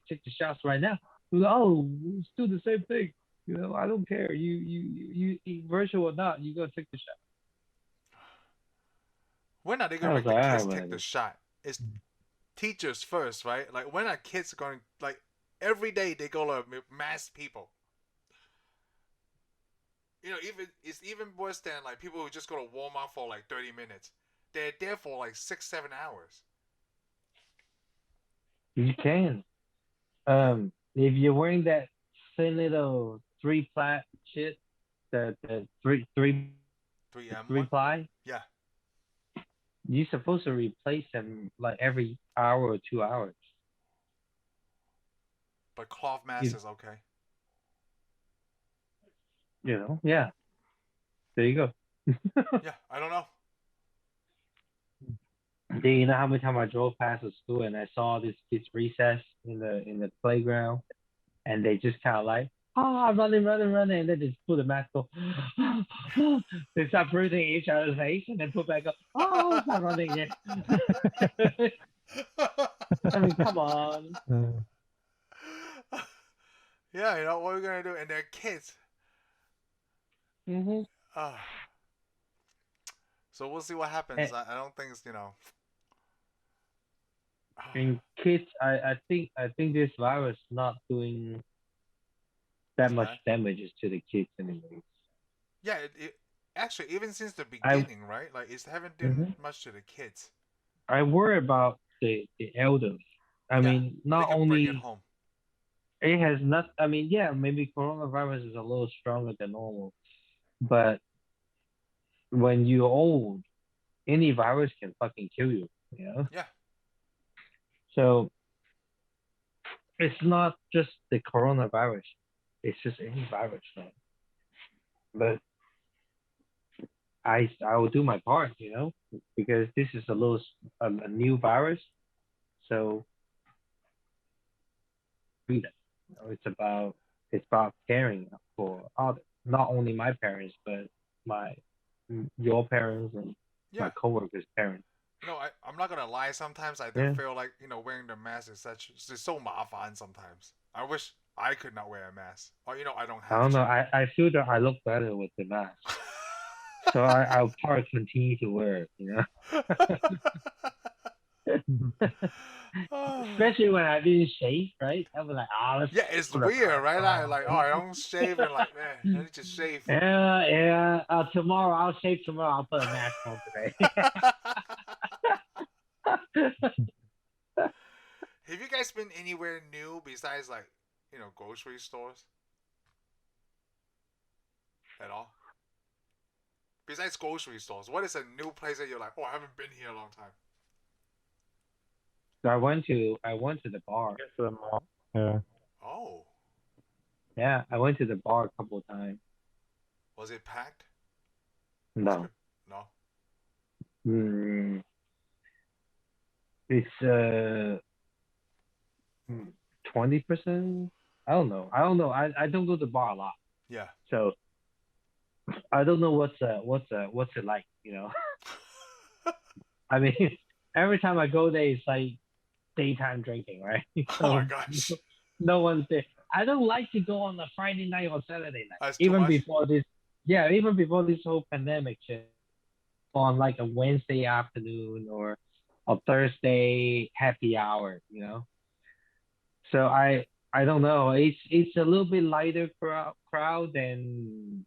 take the shots right now? Oh, let's do the same thing. You know, I don't care. You virtual or not, you gotta take the shot. When are they gonna make the kids take the shot? It's teachers first, right? Like when are kids going? Like every day they go to mass people. It's even worse than like people who just go to Walmart for like 30 minutes. They're there for like 6-7 hours. You can. If you're wearing that thin little 3-ply shit, the 3 ply. Yeah. You're supposed to replace them like every hour or 2 hours. But cloth mask is okay. You know, yeah. There you go. Yeah, I don't know. Do you know how many times I drove past the school and I saw these kids recess in the playground, and they just kind of like, running, and then they just put the mask on. They start breathing each other's face and then put back up. It's not running yet. I mean, come on. Yeah, what are we gonna do? And they're kids. Mm-hmm. So we'll see what happens. I don't think it's And kids, I think this virus not doing that much damages to the kids anyway. Yeah, it actually even since the beginning, right? Like it haven't done much to the kids. I worry about the elders. I mean, not they can only bring it home. It has not. I mean, yeah, maybe coronavirus is a little stronger than normal, but when you're old, any virus can fucking kill you. You know. Yeah. So it's not just the coronavirus. It's just any virus, man. But I will do my part, because this is a new virus. So freedom. It's about caring for others, not only my parents, but my your parents and my Yeah. coworkers' parents. I'm not gonna lie. Sometimes I do Yeah. feel like wearing the mask is it's so mafan. Sometimes I wish I could not wear a mask, or I don't I have don't know. to. I feel that I look better with the mask, so I'll probably continue to wear it. Especially when I didn't shave, right? I was like, let's Yeah, it's put a weird, right? I mask like, oh, on. I don't shave and like, man, I need to shave. Yeah, yeah. Tomorrow I'll shave tomorrow. I'll put a mask on today. Have you guys been anywhere new besides like, grocery stores at all? Besides grocery stores, what is a new place that you're like, oh, I haven't been here a long time? So I went to the bar. Guess the mall. Yeah. Oh, Yeah, I went to the bar a couple of times. was it packed? Was No. no. Mm, it's 20%. I don't know. I don't go to the bar a lot, Yeah. so I don't know what's it like. I mean, every time I go there, it's like daytime drinking, right? Oh my So gosh, no one's there. I don't like to go on a Friday night or Saturday night, that's too even much. before this. Yeah, even before this whole pandemic shit, on like a Wednesday afternoon or a Thursday happy hour. So I don't know. It's a little bit lighter crowd than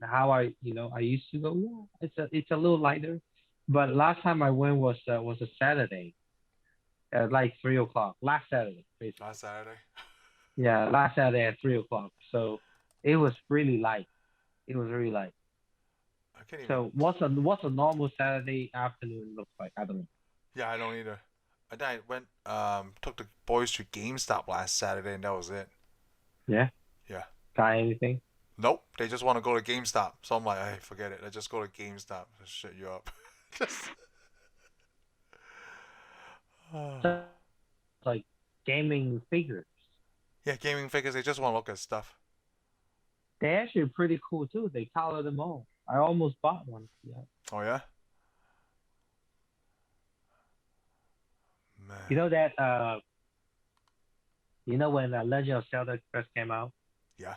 how I used to go. Yeah, it's a little lighter. But last time I went was a Saturday at like 3 o'clock. Last Saturday, basically. Last Saturday. Yeah, last Saturday at 3 o'clock. So it was really light. It was really light. I can't even. So what's a normal Saturday afternoon looks like? I don't know. Yeah, I don't either. I went took the boys to GameStop last Saturday and that was it. Yeah, Yeah. got anything? Nope. They just want to go to GameStop. So I'm like, hey, forget it. Let's just go to GameStop. Just shut you up. Just. Like gaming figures. Yeah, gaming figures. They just want to look at stuff. They're actually pretty cool too. They color them all. I almost bought one. Yeah. Oh yeah. Man. You know that when Legend of Zelda first came out, Yeah.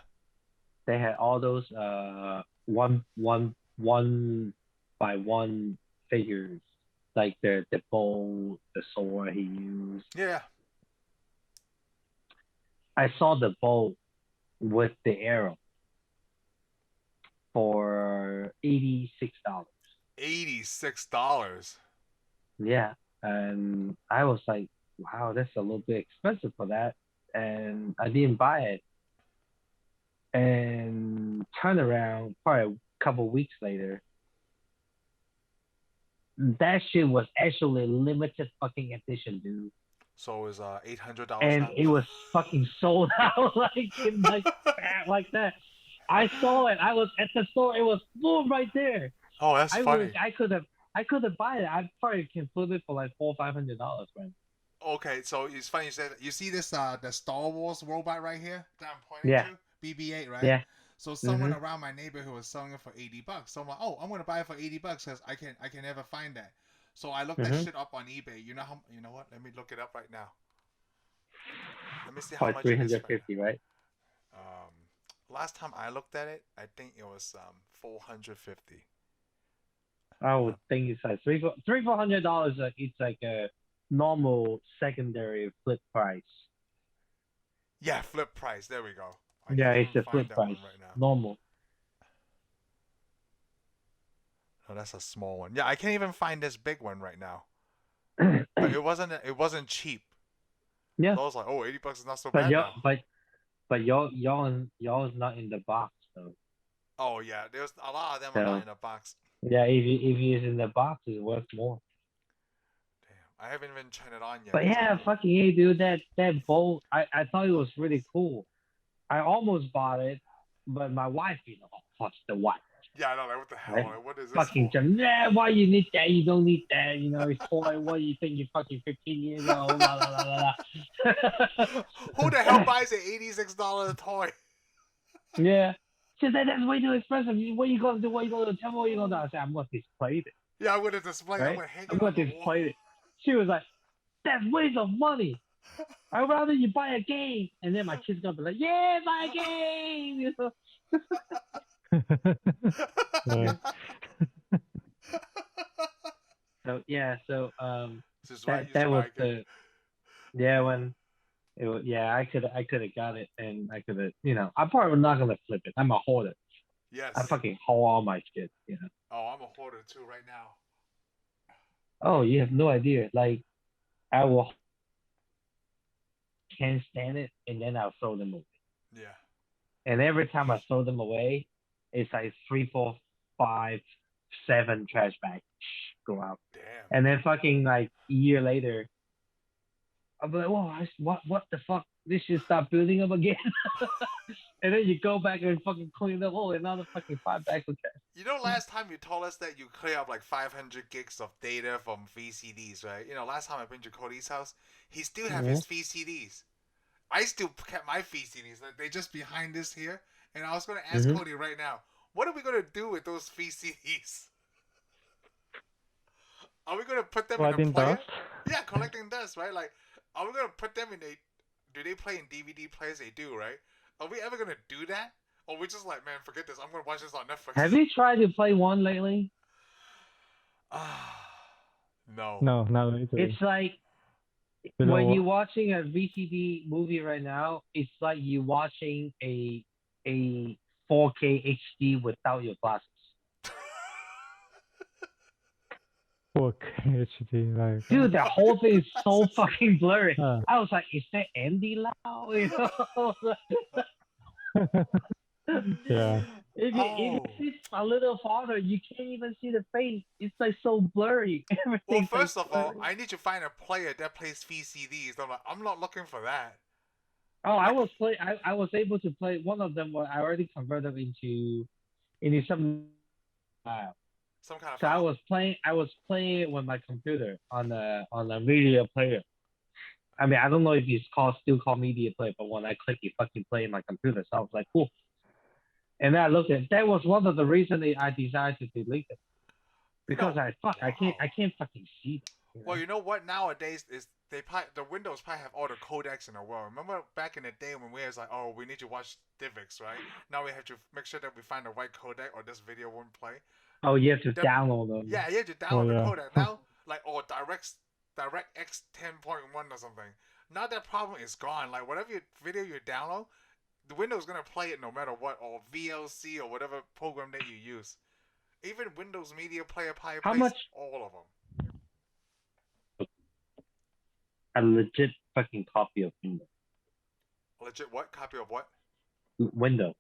they had all those one by one figures, like the bow, the sword he used. Yeah. I saw the bow with the arrow for $86. $86. Yeah, and I was like, wow, that's a little bit expensive for that, and I didn't buy it. And turn around, probably a couple weeks later, that shit was actually limited fucking edition, dude. So is $800 And now. it was fucking sold out like that. I saw it. I was at the store. It was boom right there. Oh, that's funny. I could have bought it. I probably can flip it for like $400-$500, man. Okay, so it's funny you said that. You see this the Star Wars robot right here that I'm pointing Yeah. to? BB-8, right? Yeah. So someone around my neighborhood was selling it for $80. So I'm like, oh, I'm gonna buy it for $80 because I can never find that. So I looked that shit up on eBay. You know what? Let me look it up right now. Let me see how Like much it is right 350, right? now. Last time I looked at it, I think it was 450. I would think it's like $400. It's like a normal secondary flip price. Yeah, flip price. There we go. I Yeah, can't it's even a find flip that price. one right now. Normal. Oh, that's a small one. Yeah, I can't even find this big one right now. But it wasn't cheap. Yeah. So I was like, oh, $80 is not so But bad y'all, now. but y'all is not in the box though. Oh yeah, there's a lot of them are So not in a box. yeah, if he is in the box, it's worth more. Damn, I haven't even turned it on yet. But 'Cause yeah, fucking hey, dude, that bowl, I thought it was really cool. I almost bought it, but my wife, what's the wife? yeah, I know. Like, what the hell? Right? Like, what is this Fucking for? nah, why you need that? You don't need that. It's toy. What do you think? You're fucking 15 years old. La, la, la, la, la. Who the hell buys an $86 toy? Yeah. She said, that's way too expensive. What you gonna do? What you gonna do? Tell me what you gonna do. I said, I'm gonna display it, Yeah, I'm gonna display. I'm right? gonna hang I'm it on gonna the wall. display it. She was like, that's waste of money. I'd rather you buy a game. And then my kid's gonna be like, yeah, buy a game. Yeah. So yeah, so This is right. You should that was buy a game. when I could have got it, and I could have, I'm probably not gonna flip it. I'm a hoarder. Yes. I fucking hold all my shit. Oh, I'm a hoarder too right now. Oh, you have no idea. Like, I will can't stand it, and then I'll throw them away. Yeah. And every time I throw them away, it's like 3, 4, 5, 7 trash bags go out. Damn. And then fucking like a year later, I'll be like, whoa, what the fuck? This should start building up again. And then you go back and fucking clean up. Oh, another fucking 5 bags of trash. You know, last time you told us that you clear up like 500 gigs of data from VCDs, right? Last time I've been to Cody's house, he still have his VCDs. I still kept my VCDs. Like, they're just behind this here. And I was going to ask Cody right now, what are we going to do with those VCDs? Are we going to put them in a player? Dust? Yeah, collecting dust, right? Like, are we going to put them in a... Do they play in DVD players? They do, right? Are we ever going to do that? Or we just like, man, forget this. I'm going to watch this on Netflix. Have you tried to play one lately? No. No, not lately. It's like, when you're watching a VCD movie right now, it's like you're watching a 4K HD without your glasses. 4K HD, like. Dude, the whole thing is so fucking blurry. I was like, is that Andy Lau? Yeah. If you sit a little farther, you can't even see the face. It's like so blurry. Well, first of all, I need to find a player that plays VCDs. I'm not looking for that. Oh, I was able to play one of them. I already converted into some file. Some kind of so file. I was playing it with my computer on a media player. I mean, I don't know if it's still called media player, but when I click it fucking play in my computer, so I was like, cool. And then I looked at that was one of the reasons I decided to delete it. Because I can't fucking see them. Well, you know what? Nowadays is the Windows probably have all the codecs in the world. Remember back in the day when we was like, oh, we need to watch DivX, right? Now we have to make sure that we find the right codec or this video won't play. Oh, you have to download them. Yeah, you have to download the codec now. Like, DirectX 10.1 or something. Now that problem is gone. Like, whatever video you download, the Windows gonna play it no matter what, or VLC or whatever program that you use. Even Windows Media Player probably plays all of them. A legit fucking copy of Windows. Legit what? Copy of what? Windows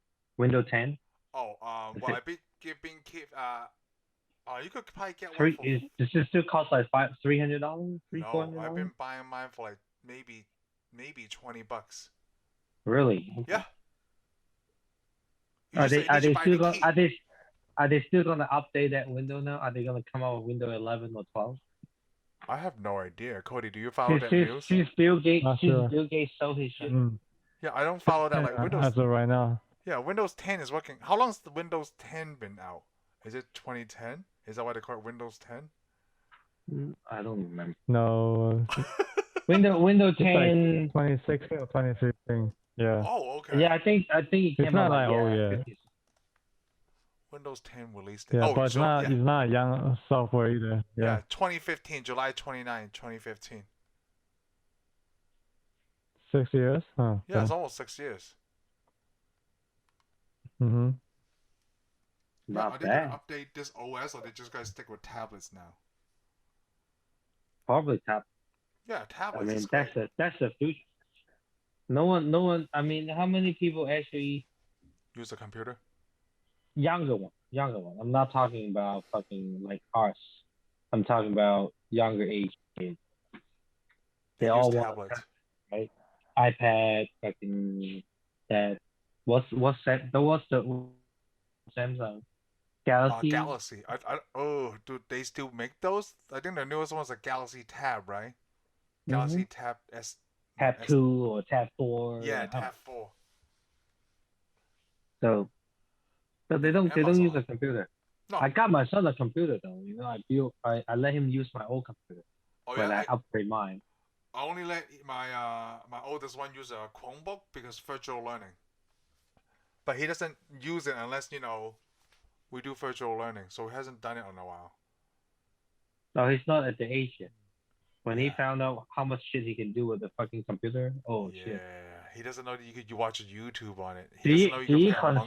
10. Oh, well, I've been keep. You could probably get one for. Does it still cost like $300? No, I've been buying mine for like maybe $20. Really? Okay. Yeah. Are they still gonna update that window now? Are they gonna come out with Windows 11 or 12? I have no idea. Cody, do you follow that news? Since Bill Gates sold his shit. Yeah, I don't follow that. Like Windows. As of right now. Yeah, Windows 10 is working. How long's the Windows 10 been out? Is it 2010? Is that why they call it Windows 10? I don't remember. No. Windows 10. Like 2016 or 2015. Yeah. Oh, okay. Yeah, I think it came it's not out like Windows 10 released. Yeah, but it's not young software either. Yeah. 2015, July 29, 2015. 6 years? Huh. Yeah, it's almost 6 years. Mm-hmm. Not are they bad. gonna update this OS, or they just gonna stick with tablets now? Probably tablet. Yeah, I tablets mean, is great. that's the future. No one. I mean, how many people actually Use a computer. younger one? I'm not talking about fucking like us. I'm talking about younger age kids. They They use all want tablets. a right iPad, fucking that. What's that? What's the Samsung Galaxy? Galaxy. Oh, do they still make those? I think the newest one's a Galaxy Tab, right? Mm-hmm. Galaxy Tab S. No, Tab S. 2 or Tab 4. Yeah, Or, Tab 4. so they don't use Amazon. a computer. No. I got my son a computer though. You know, I let him use my old computer Oh when yeah. I upgrade mine. I only let my oldest one use a Chromebook because virtual learning. But he doesn't use it unless we do virtual learning. So he hasn't done it in a while. No, he's not at the age yet. When he Yeah. found out how much shit he can do with the fucking computer, oh Yeah, shit. he doesn't know that you watch YouTube on it. Do He doesn't you know you do can you play Among Us.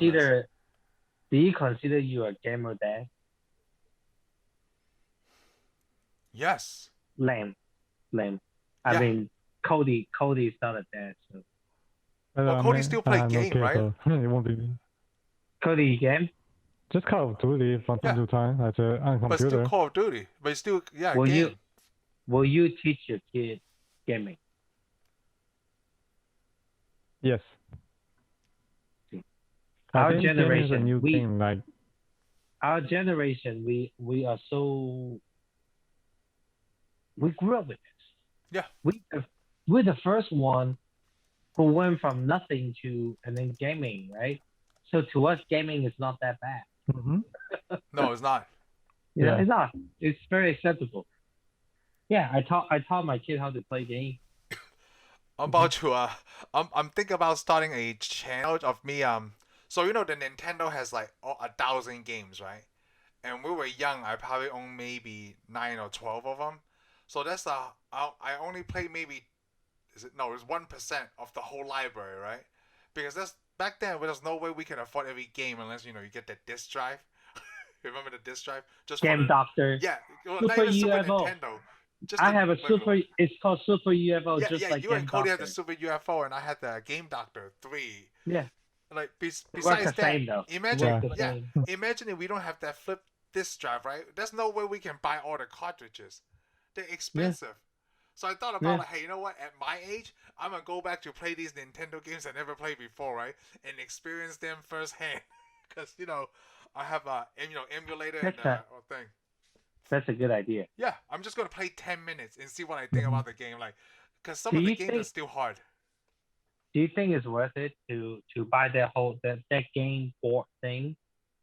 consider you a gamer dad? Yes. Lame. Yeah. I mean, Cody's not a dad, so Well, Cody still play no game, kid, right? so it won't be. Cody game. Just Call of Duty from time Yeah. to time. That's on But still computer. Call of Duty. But still, yeah, Will game. you teach your kid gaming? Yes. Our I think gaming is a generation, new thing. Like our generation, we are so we grew up with this. Yeah. We're the first one who went from nothing to and then gaming, right? So to us, gaming is not that bad. mhm. No, it's not. You know, Yeah. it's not. It's very acceptable. Yeah, I taught my kid how to play games. I'm about to I'm thinking about starting a channel of me so the Nintendo has like 1,000 games, right? And we were young, I probably owned maybe 9 or 12 of them. So that's I only played maybe it's 1% of the whole library, right? Because that's back then there's no way we can afford every game unless you get that disc drive. Remember the disc drive? Just for Game the, Doctor. yeah, not Super even Super UFO. Nintendo. Just I the have a regular super. one. It's called Super UFO, Yeah, just yeah. like You Game and Cody Doctor. had the Super UFO, and I had the Game Doctor 3. Yeah, Like it works besides the that, same though. imagine, It works the yeah, same. imagine if we don't have that flip disc drive, right? There's no way we can buy all the cartridges. They're expensive. So I thought about Yeah. like, hey, you know what? At my age, I'm gonna go back to play these Nintendo games I never played before, right? And experience them firsthand. Because I have a emulator and thing. That's a good idea. Yeah, I'm just gonna play 10 minutes and see what I think about the game, like, because some Do of the you games are think- still hard. Do you think it's worth it to buy that game board thing,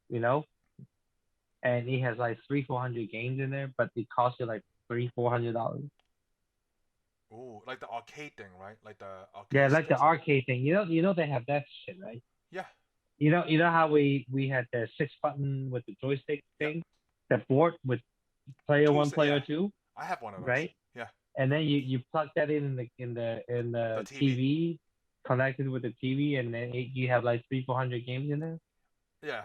you know? And it has like 300-400 games in there, but it costs you like $300-400. Ooh, like the arcade thing, right? Like the arcade. Yeah, like the sticks. arcade thing. You know they have that shit, right? Yeah. You know how we had the 6-button with the joystick thing, the board with player 1, player 2, I have one of those. right? Yeah. And then you plug that in the TV, connected with the TV, and then you have like 300-400 games in there. Yeah.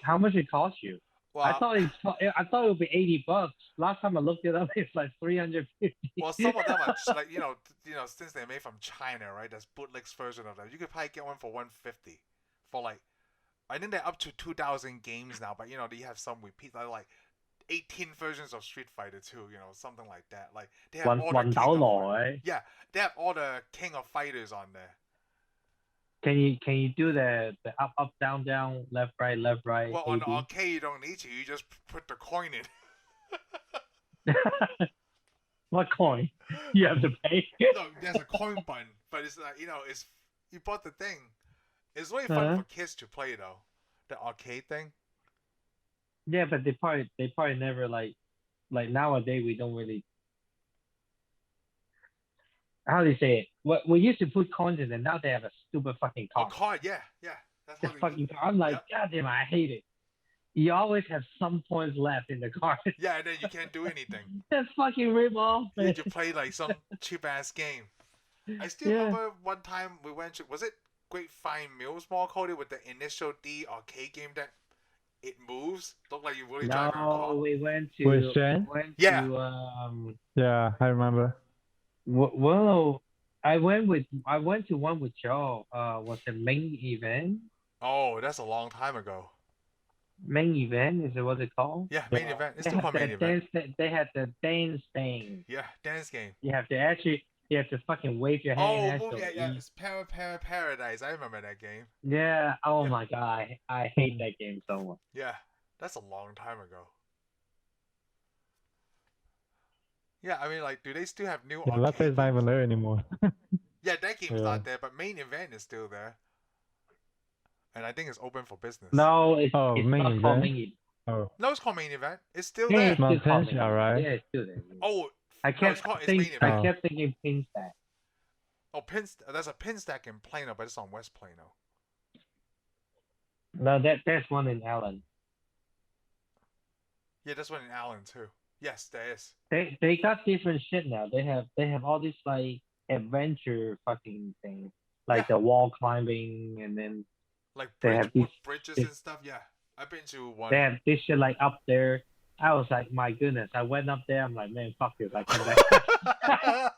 How much it cost you? Well, I thought it would be $80. Last time I looked it up, it's like $350. well, some of them are just like since they're made from China, right? There's bootlegs version of them. You could probably get one for $150 for like, I think they're up to 2,000 games now. But they have some repeats, like 18 versions of Street Fighter 2, something like that. Like they have all the $1, right? Yeah, they have all the King of Fighters on there. Can you do the up down down left right? Well, on the AB? arcade you don't need to. You just put the coin in. What coin? You have to pay. No, there's a coin button, but it's like it's you bought the thing. It's really fun for kids to play though, the arcade thing. Yeah, but they probably never like nowadays we don't really. How do you say it? What we used to put coins in, and now they have a stupid fucking card. Oh, card, yeah. That's The how fucking card. I'm like, God damn, I hate it. You always have some points left in the card. Yeah, and then you can't do anything. That's fucking rip off. You need to play like some cheap ass game. I still remember one time we went to, was it Great Fine Mills Mall, Cody, with the Initial D arcade game that it moves? Look like you really driving a car. No, we went to. With Shane? Yeah. Yeah, I remember. Well, I went to one with Joe. Was the main event? Oh, that's a long time ago. Main event is it what it called? Yeah, main Yeah. event. It's They still have called main that event. dance. They had the dance thing. Yeah, dance game. You have to fucking wave your Oh, hand move. Yeah, yeah. actually. It's Paradise. I remember that game. Yeah. Oh Yeah, my god, I hate that game so much. yeah. That's a long time ago. Yeah, I mean, like, do they still have new Yeah, let's say arcade it's not games? even there anymore. Yeah, that game's Yeah. not there, but main event is still there, and I think it's open for business. No, Oh, it's main not called event? main event. Oh. No, it's called main event. It's still Yeah, there. it's still called main Montensha, event. right? Yeah, it's still there. Yeah. Oh, I no, it's kept main I event. Oh. kept thinking pin stack. Oh, there's a pin stack in Plano, but it's on West Plano. No, that's one in Allen. Yeah, there's one in Allen too. Yes, there is. They got different shit now. They have all these like adventure fucking things, like Yeah. the wall climbing, and then Like they have these. bridges this- and stuff. Yeah, I've been to one. They have this shit like up there. I was like, my goodness. I went up there. I'm like, man, fuck this. I come back.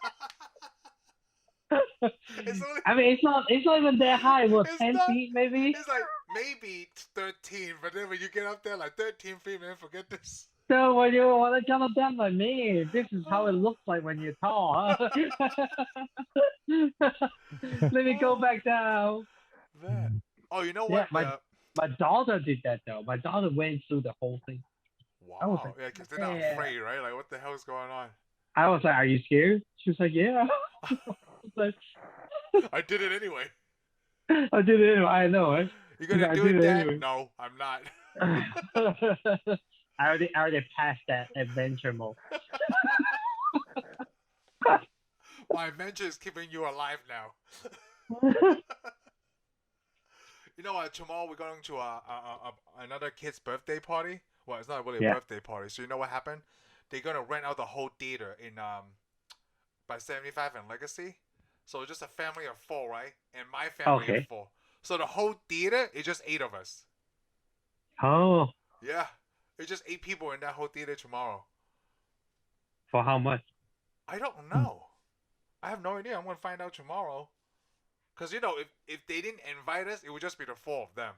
It's only, I mean, it's not even that high. What, It's 10 not- feet maybe? it's like maybe 13, but then when you get up there, like 13 feet, man, forget this. So when you want to come up there, I'm like, man, this is how it looks like when you're tall. Huh? Let me go back down. Man. Oh, you know Yeah, what? my daughter did that though. My daughter went through the whole thing. I was Wow. like, Yeah, because they're not yeah. afraid, right? Like, what the hell is going on? I was like, are you scared? She was like, yeah. I was like, I did it anyway. I did it. I know, right? You gonna I do did it, it Dad? anyway. No, I'm not. I already passed that adventure mode. My adventure is keeping you alive now. You know what? Tomorrow we're going to another kid's birthday party. Well, it's not really a Yeah. birthday party. So you know what happened? They're gonna rent out the whole theater in by 75 and Legacy. So just a family of 4, right? And my family Okay. of 4. So the whole theater is just 8 of us. Oh, Yeah, it's just 8 people in that whole theater tomorrow. for how much? I don't know. I have no idea. I'm gonna find out tomorrow. Cause you know, if they didn't invite us, it would just be the 4 of them.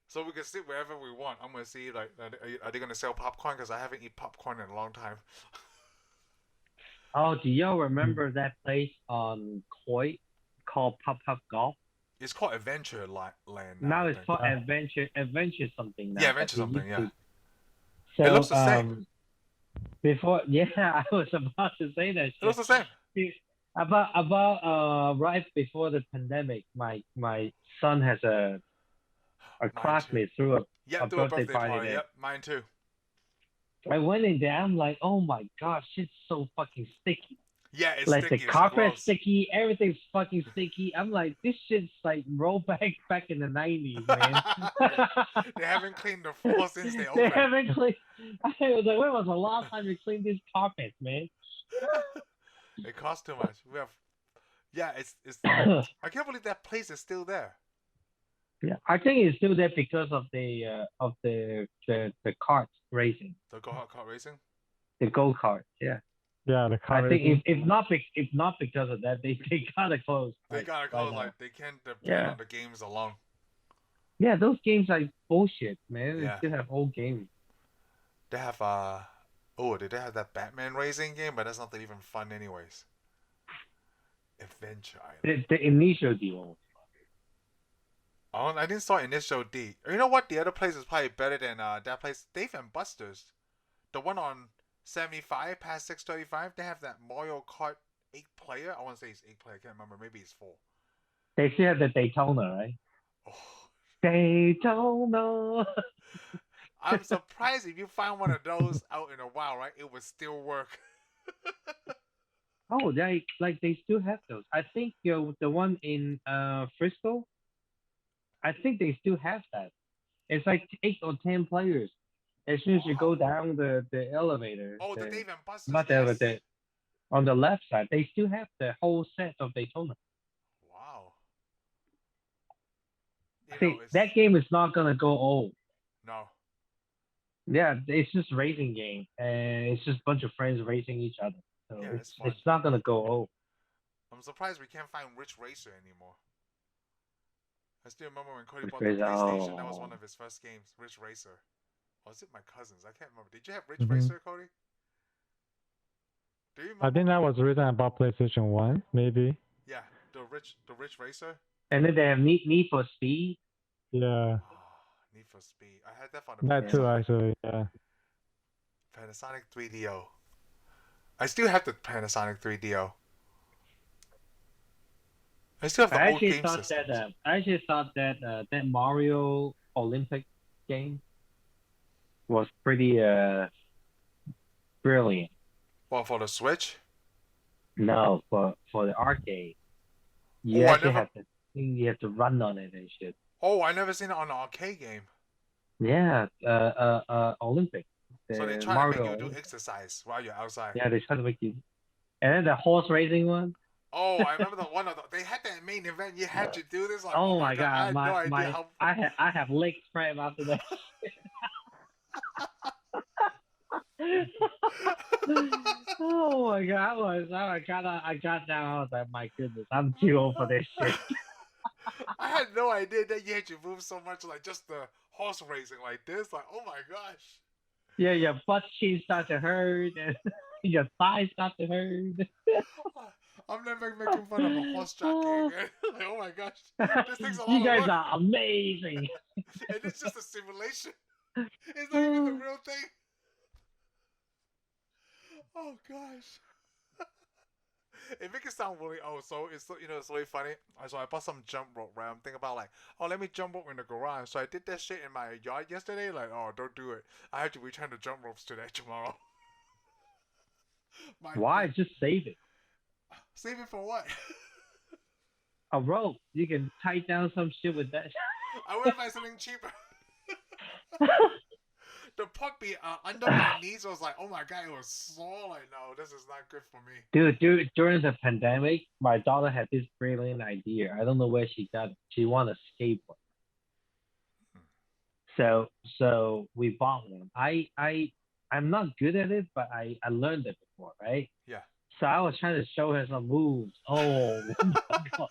So we can sit wherever we want. I'm gonna see like, are they gonna sell popcorn? Cause I haven't eaten popcorn in a long time. Oh, do y'all remember that place on Coit called Pop Golf? It's called Adventure Land. Now I it's think. called Adventure something now. Yeah, Adventure Like it something. used Yeah. to. So, It looks the same. Before, yeah, I was about to say that It looks shit. the same. About right before the pandemic, my son has a too. classmate through a Yep, do a birthday party. there. Yep, mine too. I went in there, I'm like, oh my gosh, shit's so fucking sticky. Yeah, it's Like sticky. the It's carpet's gross. sticky, everything's fucking sticky. I'm like, this shit's like roll back in the 90s, man. They haven't cleaned the floor since they They opened. haven't cleaned. I was like, when was the last time you cleaned this carpet, man? It costs too much. We have. Yeah, it's. I can't believe that place is still there. Yeah, I think it's still there because of the kart racing, The go-kart racing. the go kart. Yeah, Yeah, the car I think racing. if not because of that, they gotta close. They like, gotta right close. now. Like they can't depend Yeah. on the games alone. Yeah, those games are bullshit, man. Yeah. They still have old games. They have did they have that Batman racing game? But that's not even fun, anyways. Adventure Island. The initial deal. Oh, I didn't start Initial D. You know what? The other place is probably better than that place. Dave and Buster's, the one on 75 past 635. They have that Mario Kart 8-player. I want to say it's 8-player. I can't remember. Maybe it's 4. They still have the Daytona, right? Oh, Daytona. I'm surprised if you find one of those out in a while, right? It would still work. Oh, they still have those. I think the one in Frisco. I think they still have that. It's like 8 or 10 players. As soon as you go down the elevator, Oh, the Dave and Buster's. not the yes. elevator, on the left side, they still have the whole set of Daytona. Wow. See, that game is not gonna go old. No. Yeah, it's just racing game, and it's just a bunch of friends racing each other. So Yeah, it's it's fun. it's not gonna go old. I'm surprised we can't find Rich Racer anymore. I still remember when Cody Rich bought the Racer, PlayStation. That was oh. one of his first games, Rich Racer. Or was it my cousin's? I can't remember. Did you have Rich Mm-hmm. Racer, Cody? Do you remember? I think that was written about PlayStation 1, maybe. Yeah, the Rich Racer. And then they have Need for Speed. Yeah, Oh, Need for Speed. I had that for the that too, Panasonic. actually. Yeah. Panasonic 3DO. I still have the Panasonic 3DO. I still have the old game systems. I actually thought that that Mario Olympic game was pretty brilliant. Well, for the Switch? No, for the arcade, you actually have to run on it and shit. Oh, I never seen it on an arcade game. Yeah, Olympic. So they try to make you do exercise while you're outside. Yeah, they try to make you. And then the horse racing one. Oh, I remember the one of the, they had that main event. You had to do this. Like, oh my god! I had no idea how. I have leg cramp after that. Oh my god! I got down. I was like, my goodness, I'm too old for this shit. I had no idea that you had to move so much, like just the horse racing like this. Like, oh my gosh. Yeah, your butt cheeks start to hurt, and your thighs start to hurt. I'm never making fun of a horse jockey again. Like, oh my gosh, this thing's a lot You guys of work. are amazing. And it's just a simulation. It's not even the real thing. Oh gosh. It makes it sound really so it's it's really funny. So I bought some jump rope, right? I'm thinking about like, oh, let me jump rope in the garage. So I did that shit in my yard yesterday. Like, oh, don't do it. I have to return the jump ropes today tomorrow. Why? Just save it. Save it for what? A rope. You can tie down some shit with that. I would buy something cheaper. The puppy under my knees was like, oh my god, it was sore. Like, no, this is not good for me. Dude, during the pandemic, my daughter had this brilliant idea. I don't know where she got it. She wanted a skateboard. So we bought one. I'm not good at it, but I learned it before, right? Yeah. So I was trying to show her some moves. Oh my god.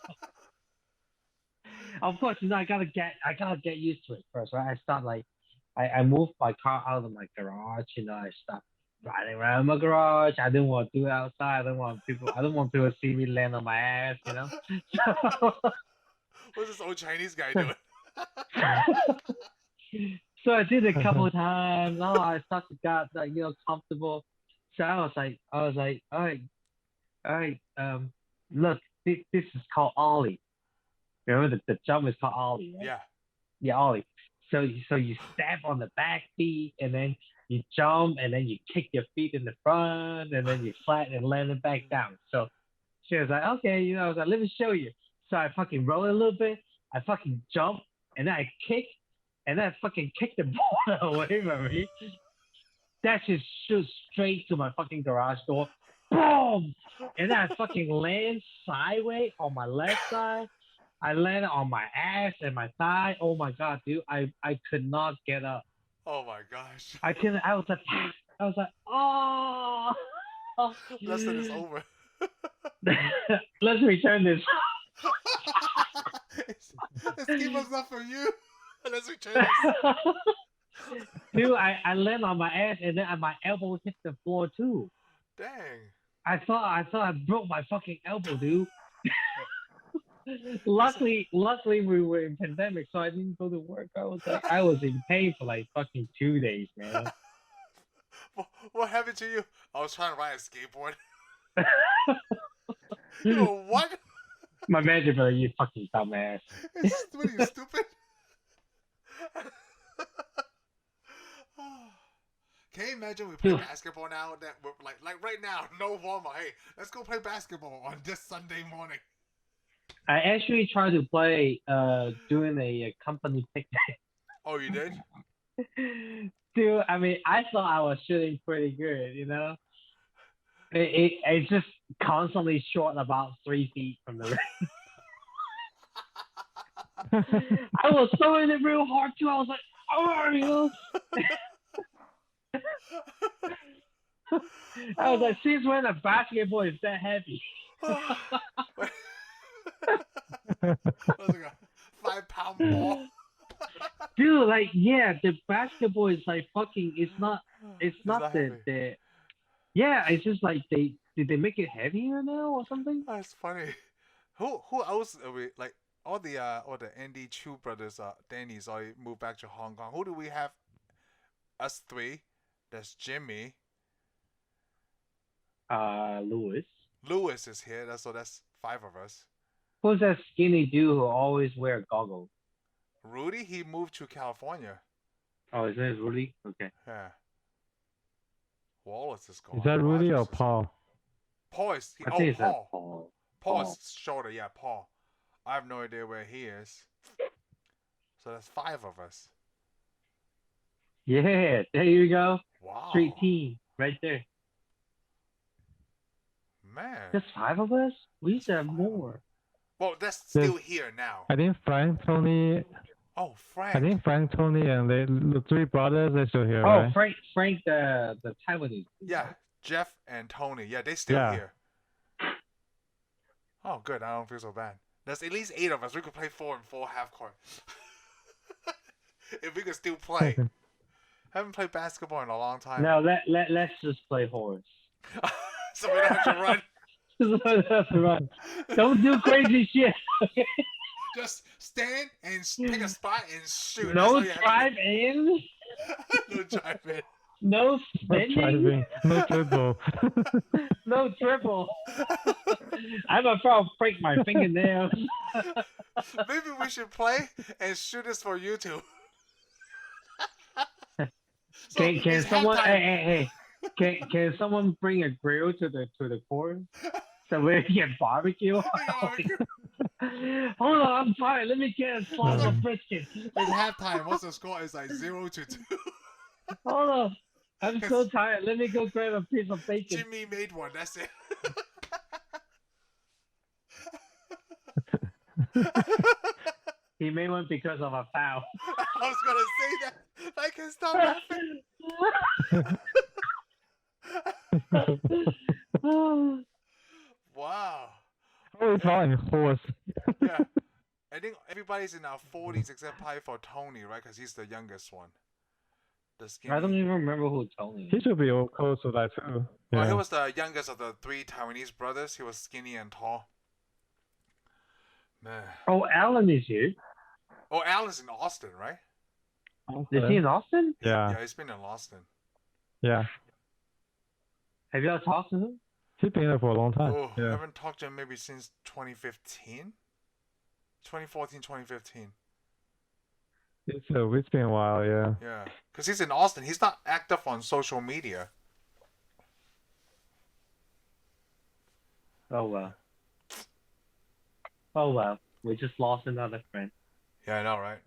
Of course, I gotta get used to it first, right? I moved my car out of my garage, I stopped riding around my garage. I didn't want to do it outside. I don't want people to see me land on my ass, So, what's this old Chinese guy doing? So I did it a couple of times. Oh, I started to get comfortable. So I was like, all right, look, this is called ollie. Remember the jump is called ollie, right? Yeah. Yeah, ollie. So you step on the back feet, and then you jump, and then you kick your feet in the front, and then you flatten and land it back down. So she was like, okay, I was like, let me show you. So I fucking roll it a little bit. I fucking jump, and then I kick, and then I fucking kick the ball away from me. That just shoots straight to my fucking garage door. Boom! And then I fucking land sideways on my left side. I landed on my ass and my thigh. Oh my god, dude! I could not get up. Oh my gosh! I couldn't. I was like, oh. Lesson is over. Let's return this. This game was not for you. Let's return this. Dude, I landed on my ass and then my elbow hit the floor too. Dang. I thought I broke my fucking elbow, dude. Luckily we were in pandemic, so I didn't go to work. I was in pain for like fucking 2 days, man. What happened to you? I was trying to ride a skateboard. What? My manager brother, you fucking dumbass. What are you, stupid? Can you imagine we play basketball now? That we're like right now, no warm-up. Hey, let's go play basketball on this Sunday morning. I actually tried to play during a company picnic. Oh, you did? Dude, I mean, I thought I was shooting pretty good, It's just constantly short about 3 feet from the rim. I was throwing it real hard too. I was like, oh, I was like, since when a basketball is that heavy? That was like a 5-pound ball. Dude, like, yeah, the basketball is like fucking. It's not not heavy. the. Yeah, it's just like did they make it heavier now or something? That's funny. Who else are we like? All the Andy Chu brothers, Danny's already moved back to Hong Kong. Who do we have? Us three. There's Jimmy. Lewis. Lewis is here. That's 5 of us. Who's that skinny dude who always wear goggles? Rudy, he moved to California. Oh, his name is Rudy? Okay. Yeah. Wallace is gone. Is that Rudy or Rogers is gone. Paul? Paul is. I think it's Paul. Paul. Paul's shorter. Yeah, Paul. I have no idea where he is. So that's 5 of us. Yeah, there you go. Wow. Street team right there. Man. There's 5 of us? We used to have more. Well, that's still here now. I think Frank, Tony. Oh, Frank. I think Frank, Tony, and the 3 brothers, they're still here, Oh, right? Frank, the Taiwanese. Yeah, Jeff and Tony. Yeah, they still here. Oh, good. I don't feel so bad. There's at least 8 of us. We could play 4 and 4 half court. If we could still play. Haven't played basketball in a long time. No, let's just play horse. So we don't have to run. That's right. Don't do crazy shit. Just stand and pick a spot and shoot. No drive in. No drive in. No No spinning. driving, no dribble. No triple. I'm afraid I'll break my fingernails. Maybe we should play and shoot this for YouTube. Can someone? Hey. Can someone bring a grill to the court so we can barbecue? Hold on, I'm tired. Let me get a slice of brisket. At halftime, once the score is like 0-2. Hold on, I'm so tired. Let me go grab a piece of bacon. Jimmy made one. That's it. He made one because of a foul. I was gonna say that. I can't stop laughing. Wow. Oh, it's fine, horse. Yeah. I think everybody's in our 40s except probably for Tony, right? Because he's the youngest one. The skinny. I don't even remember who Tony is. He should be close to that too. Well, Yeah. he was the youngest of the 3 Taiwanese brothers. He was skinny and tall. Man. Oh, Alan is here. Oh, Alan's in Austin, right? Is he in Austin? Yeah. Yeah, he's been in Austin. Yeah. Have y'all talked to him? He's been there for a long time. Oh, I Yeah. haven't talked to him maybe since 2015? 2014, 2015. It's been a while, yeah. Yeah. Because he's in Austin. He's not active on social media. Oh well. Oh well. We just lost another friend. Yeah, I know, right?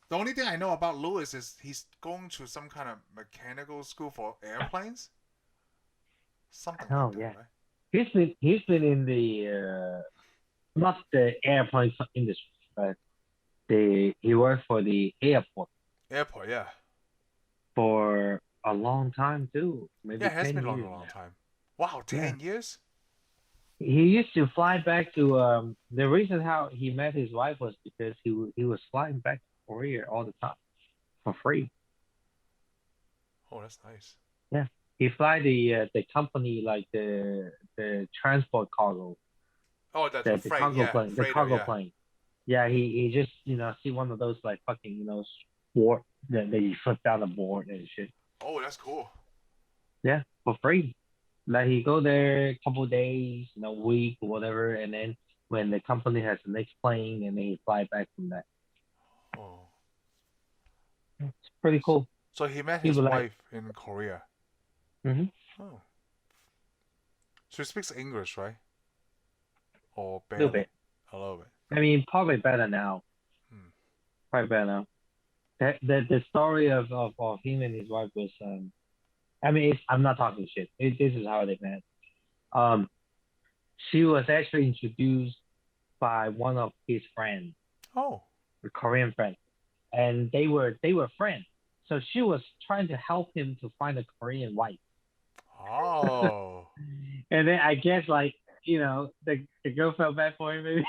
The only thing I know about Lewis is he's going to some kind of mechanical school for airplanes. Something Oh, like that, yeah. right? He's been in the not the airplane industry, but he worked for the airport Airport, yeah. for a long time too. Maybe Yeah, it has 10 been a years. long time. Wow, 10 years? He used to fly back to the reason how he met his wife was because he was flying back to Korea all the time for free. Oh, that's nice. Yeah, he fly the company like the transport cargo, Oh, that's the a freight, cargo yeah. plane, the Freighter, cargo yeah. plane. Yeah, he just see one of those like fucking board that you flip down the board and shit. Oh, that's cool. Yeah, for free. Like he go there a couple days, week or whatever, and then when the company has the next plane, and then he fly back from that. Oh. It's pretty cool. So he met He his was wife in Korea. Mhm. Oh. So he speaks English, right? Or A little barely? bit. A little bit. I mean, probably better now. Hmm. Probably better now. The story of him and his wife was I mean, I'm not talking shit. This is how they met. She was actually introduced by one of his friends, Oh. a Korean friend, and they were friends. So she was trying to help him to find a Korean wife. Oh. And then I guess like the girl felt bad for him. Maybe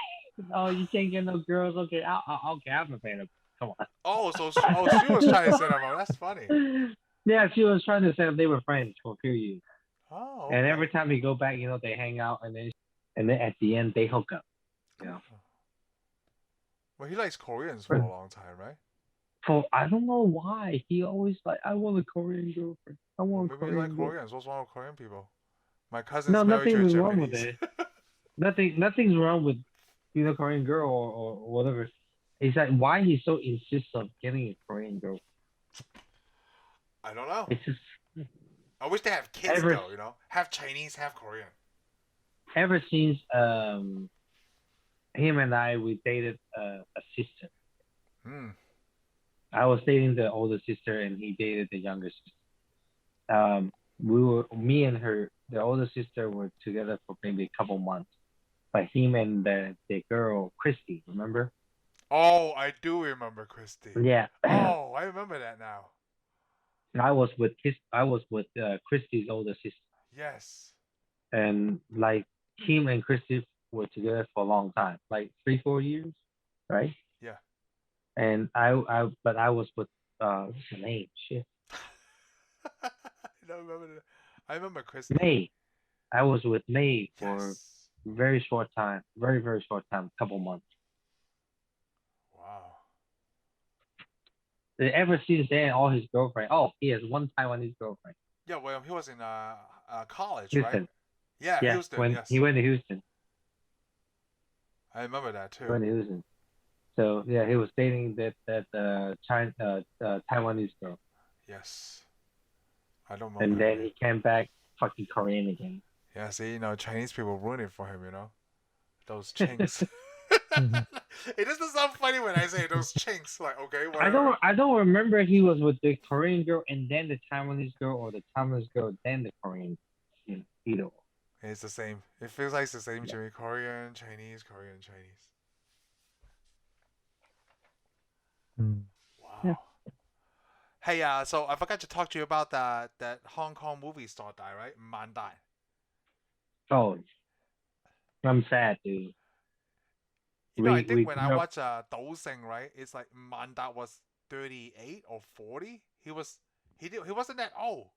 oh you can't get no girls. Okay, okay, I'm available. Come on. Oh, she was trying to set him up. That's funny. Yeah, she was trying to say they were friends for a few years. Oh, And okay. every time we go back, they hang out, and then at the end they hook up. Well, he likes Koreans for a long time, right? For I don't know why he always like I want a Korean girlfriend. I want a Maybe you like Korean girl. Koreans. What's wrong with Korean people? My cousin's No, married to a nothing's wrong with Japanese. it. Nothing's wrong with Korean girl or whatever. It's like why he so insists on getting a Korean girl. I don't know. It's just I wish they have kids though. Have Chinese, have Korean. Ever since him and we dated a sister. I was dating the older sister and he dated the younger sister. Me and the older sister were together for maybe a couple months. But him and the girl Christy, remember? Oh, I do remember Christy. Yeah. Oh, I remember that now. I was with Christy's older sister. Yes. And like him and Christy were together for a long time, like 3-4 years, right? Yeah. And I was with what's her name? Shit. I don't remember. I remember Christy. May. I was with May for a very short time, very very short time, couple months. Wow. Ever since then, all his girlfriend. Oh, he has one Taiwanese girlfriend. Yeah, well, he was in college, Houston. right? Yeah, Houston. When yes. he went to Houston. I remember that too. He went to Houston. So yeah, he was dating that Taiwanese girl. Yes. I don't remember. And then he came back fucking Korean again. Yeah, see, Chinese people ruin it for him, Those chinks. It doesn't sound funny when I say those chinks. Like, okay, whatever. I don't remember he was with the Korean girl and then the Taiwanese girl or the Taiwanese girl then the Korean. Either. It's the same. It feels like it's the same to me. Korean, Chinese, Korean, Chinese. Wow. Yeah. Hey, so I forgot to talk to you about that Hong Kong movie star die, right? Man Dai. Oh, I'm sad, dude. I think when I watch Do Sing, right, it's like Man Dai was 38 or 40. He wasn't that old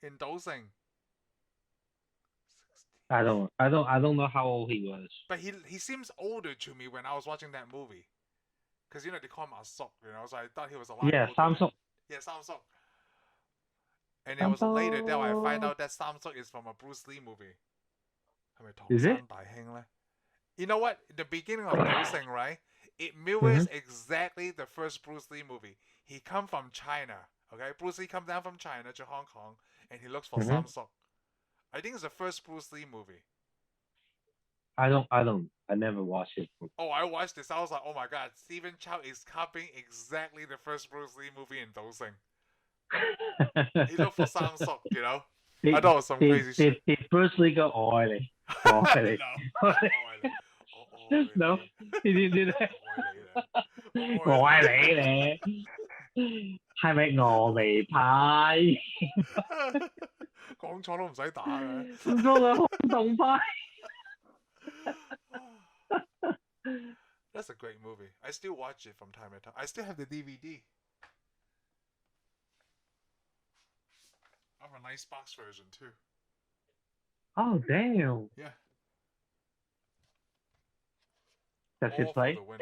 in Do Sing. I don't know how old he was. But he seems older to me when I was watching that movie. Because, they call him Asok, so I thought he was a lot older. Yeah, Samsung. Yeah, Samsung. And it was later that I find out that Samsung is from a Bruce Lee movie. Is it? You know what? The beginning of Do Sing, right? It mirrors exactly the first Bruce Lee movie. He come from China, okay? Bruce Lee come down from China to Hong Kong, and he looks for Samsung. I think it's the first Bruce Lee movie. I never watched it. Oh, I watched this. I was like, oh my god, Stephen Chow is copying exactly the first Bruce Lee movie in Do Sing. He looked for Samsung, I thought it was some crazy shit. Did Bruce Lee go, No. No, he didn't do that. 我愛你咧，係咪峨眉派？講錯都唔使打嘅。唔通係空洞派？ That's a great movie. I still watch it from time to time. I still have the DVD. I have a nice box version too. Oh damn! Yeah. Does it play? Oh,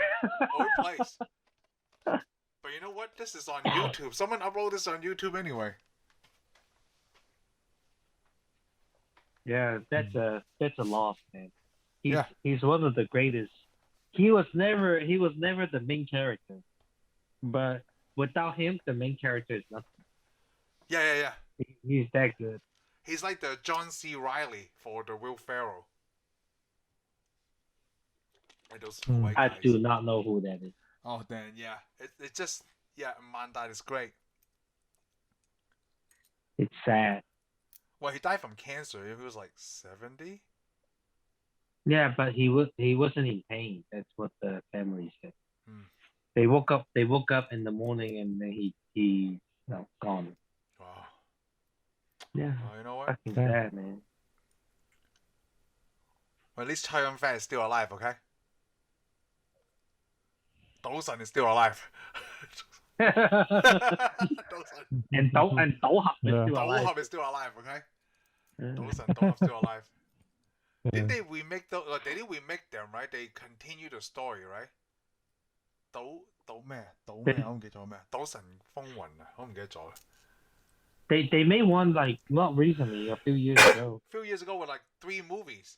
it plays. But you know what? This is on YouTube. Someone uploaded this on YouTube anyway. Yeah, that's a loss, man. He's one of the greatest. He was never the main character, but without him, the main character is nothing. Yeah. He's that good. He's like the John C. Reilly for the Will Ferrell. I do not know who that is. Oh, then yeah, it's just Man Dai is great. It's sad. Well, he died from cancer. He was like 70. Yeah, but he wasn't in pain. That's what the family said. Hmm. They woke up in the morning and then he's gone. Wow. Yeah, Well, you know what? fucking Yeah. sad, man. Well, at least Chai Yun-fat is still alive, okay? Dawson is still alive. Dawson. and Tấu Hợp is Yeah. still alive. Dawson is still alive, okay? Yeah. Dawson still alive. Yeah. Did they remake the? They didn't remake them, right? They continue the story, right? 賭咩？賭咩？我唔記咗咩？賭神風雲啊！我唔記得咗啦。They made one like not recently, a few years ago. A few years ago with like 3 movies.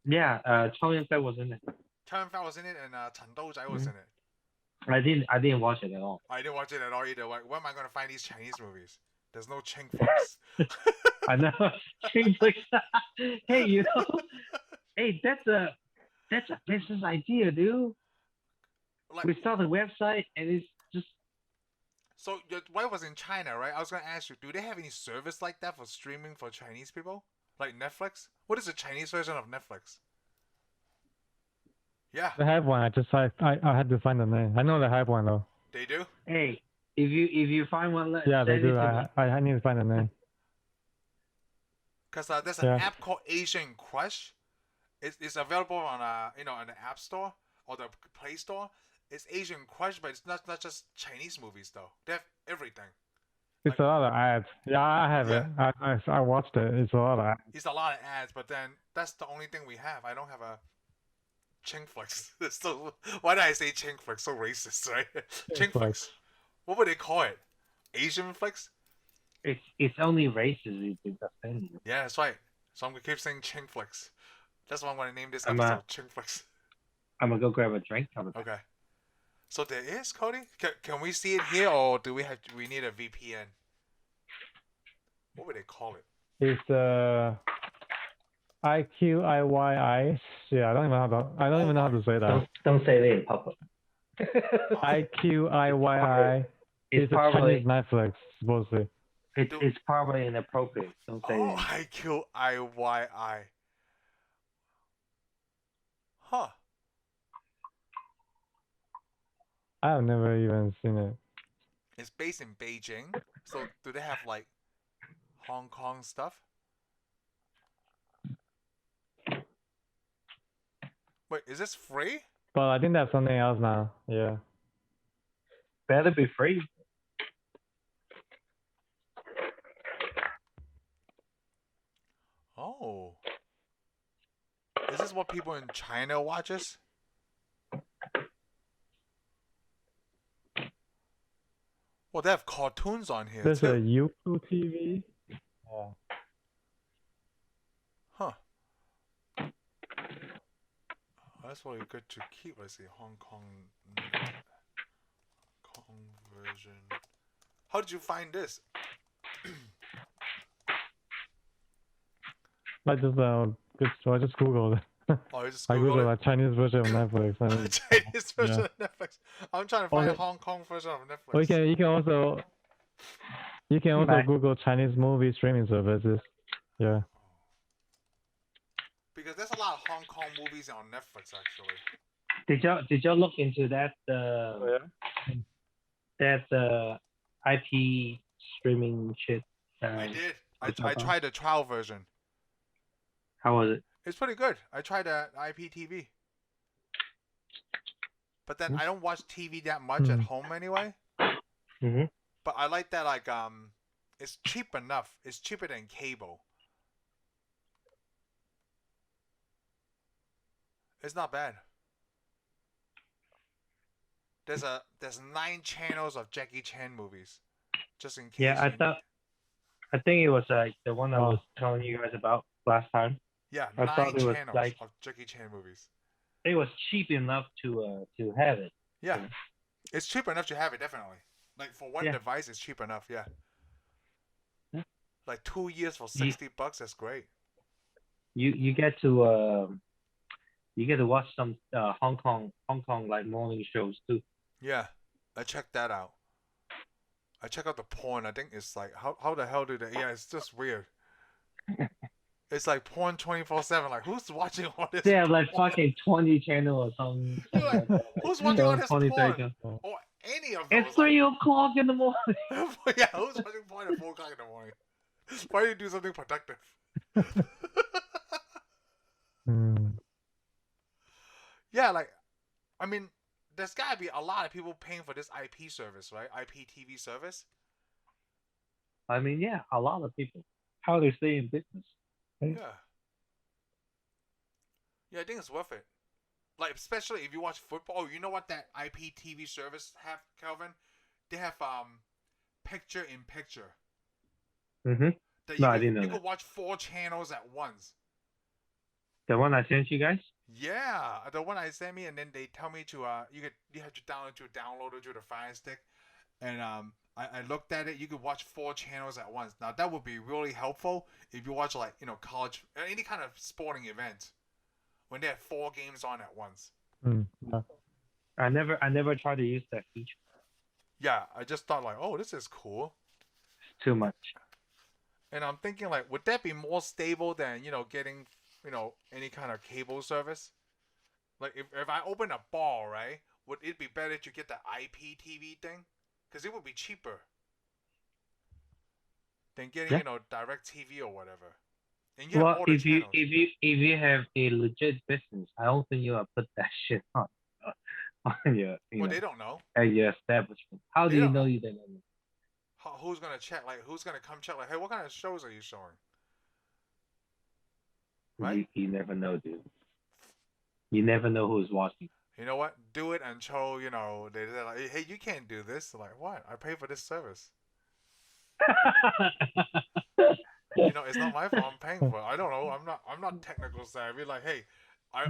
Yeah, Chow Yun-fat was in it. Chai Yun-fat was in it and 陳刀仔was in it. I didn't watch it at all. I didn't watch it at all either. Like, where am I gonna find these Chinese movies? There's no Ching flicks. I know. Hey, you know, hey, that's a business idea, dude. Like, We start a website and it's just so your wife was in China, right? I was gonna ask you, do they have any service like that for streaming for Chinese people, like Netflix? What is the Chinese version of Netflix? Yeah, They have one. I had to find the name. I know they have one though. they do. hey, if you find one, Yeah, they send it do. to me. I need to find the name. Cause there's an Yeah. app called Asian Crush. It's available on on the App Store or the Play Store. It's Asian Crush, but it's not just Chinese movies though. They have everything. It's a lot of ads. Yeah, I have it. I watched it. It's a lot of ads. It's a lot of ads, but then that's the only thing we have. I don't have a Chingflix. So why did I say Chingflix? So racist, right? Chingflix. What would they call it? Asian flicks? It's only racist if it's offending. Yeah, that's right. So I'm gonna keep saying Chingflix. That's why I'm gonna name this I'm episode Chingflix. I'm gonna go grab a drink. Okay. So there is, Cody. Can we see it here, or do we need a VPN? What would they call it? It's IQIYI. Yeah, I don't even know how to say that. Don't say it in public. IQIYI. It's It's a probably Chinese Netflix, supposedly. it's probably inappropriate. Don't say Oh, it. IQIYI. Huh. I've never even seen it. It's based in Beijing. So do they have like Hong Kong stuff? Wait, is this free? But I think that's something else now. Yeah. Better be free. Oh. Is this what people in China watches? Well, they have cartoons on here There's too. a Youku TV. Yeah. Huh. That's what you get to keep. Let's see, Hong Kong version. How did you find this? I just googled it. Oh, you just I Googled googled a Chinese version of Netflix. it. And Chinese version yeah. of Netflix. I'm trying to find a Okay. Hong Kong version of Netflix. well, you can also Right. Google Chinese movie streaming services. Yeah. Because there's a lot of Hong Kong movies on Netflix actually. Did y'all look into that IP streaming shit? I did. what's I that tried the trial version. How was it? It's pretty good. I tried the IPTV. But then I don't watch TV that much at home anyway. Mm-hmm. But I like that it's cheap enough. It's cheaper than cable. It's not bad. There's 9 channels of Jackie Chan movies. Just in case. Yeah, I think it was like the one I was telling you guys about last time. Yeah, I 9 thought it was channels like- of Jackie Chan movies. It was cheap enough to have it. Yeah. It's cheap enough to have it, definitely. Like for one Yeah. device, it's cheap enough, yeah. Yeah. Like 2 years for $60, that's great. You get to watch some Hong Kong like morning shows too. Yeah, I checked that out. I check out the porn. I think it's like how the hell do they? Yeah, it's just weird. It's like porn 24/7. Like who's watching all this? They have like porn? fucking 20 channel or something. You're like, who's watching all this 20 porn? seconds. Or any of It's those. 3 o'clock in the morning. Yeah, who's watching porn at 4 o'clock in the morning? Why don't you do something productive? Yeah, like, I mean, there's gotta be a lot of people paying for this IP service, right? IPTV service. I mean, yeah, a lot of people. How they stay in business. Right? Yeah. Yeah, I think it's worth it. Like, especially if you watch football. Oh, you know what that IPTV service have, Kelvin? They have picture in picture. Mm-hmm. That No, I didn't know you that. could watch 4 channels at once. The one I sent you guys? Yeah, the one I sent me, and then they tell me to you have to download it to the Fire Stick, and I looked at it. You could watch 4 channels at once. Now that would be really helpful if you watch like college any kind of sporting event when they have 4 games on at once. Yeah. I never tried to use that feature. Yeah, I just thought like, oh, this is cool. It's too much. And I'm thinking like, would that be more stable than getting any kind of cable service? Like if I open a bar, right, would it be better to get the IPTV thing? Because it would be cheaper than getting Yeah. direct TV or whatever. And you have Well, all the channels. if you have a legit business, I don't think you'll put that shit on your Well, they don't know. at your establishment. How They do you don't know know. you didn't know? Who's gonna check? Like, who's gonna come check? Like, hey, what kind of shows are you showing? Right? You never know, dude. You never know who's watching. You know what? Do it until they're like, hey, you can't do this. Like, what? I pay for this service. It's not my fault. I'm paying for it. I don't know. I'm not technical savvy. Like, hey, I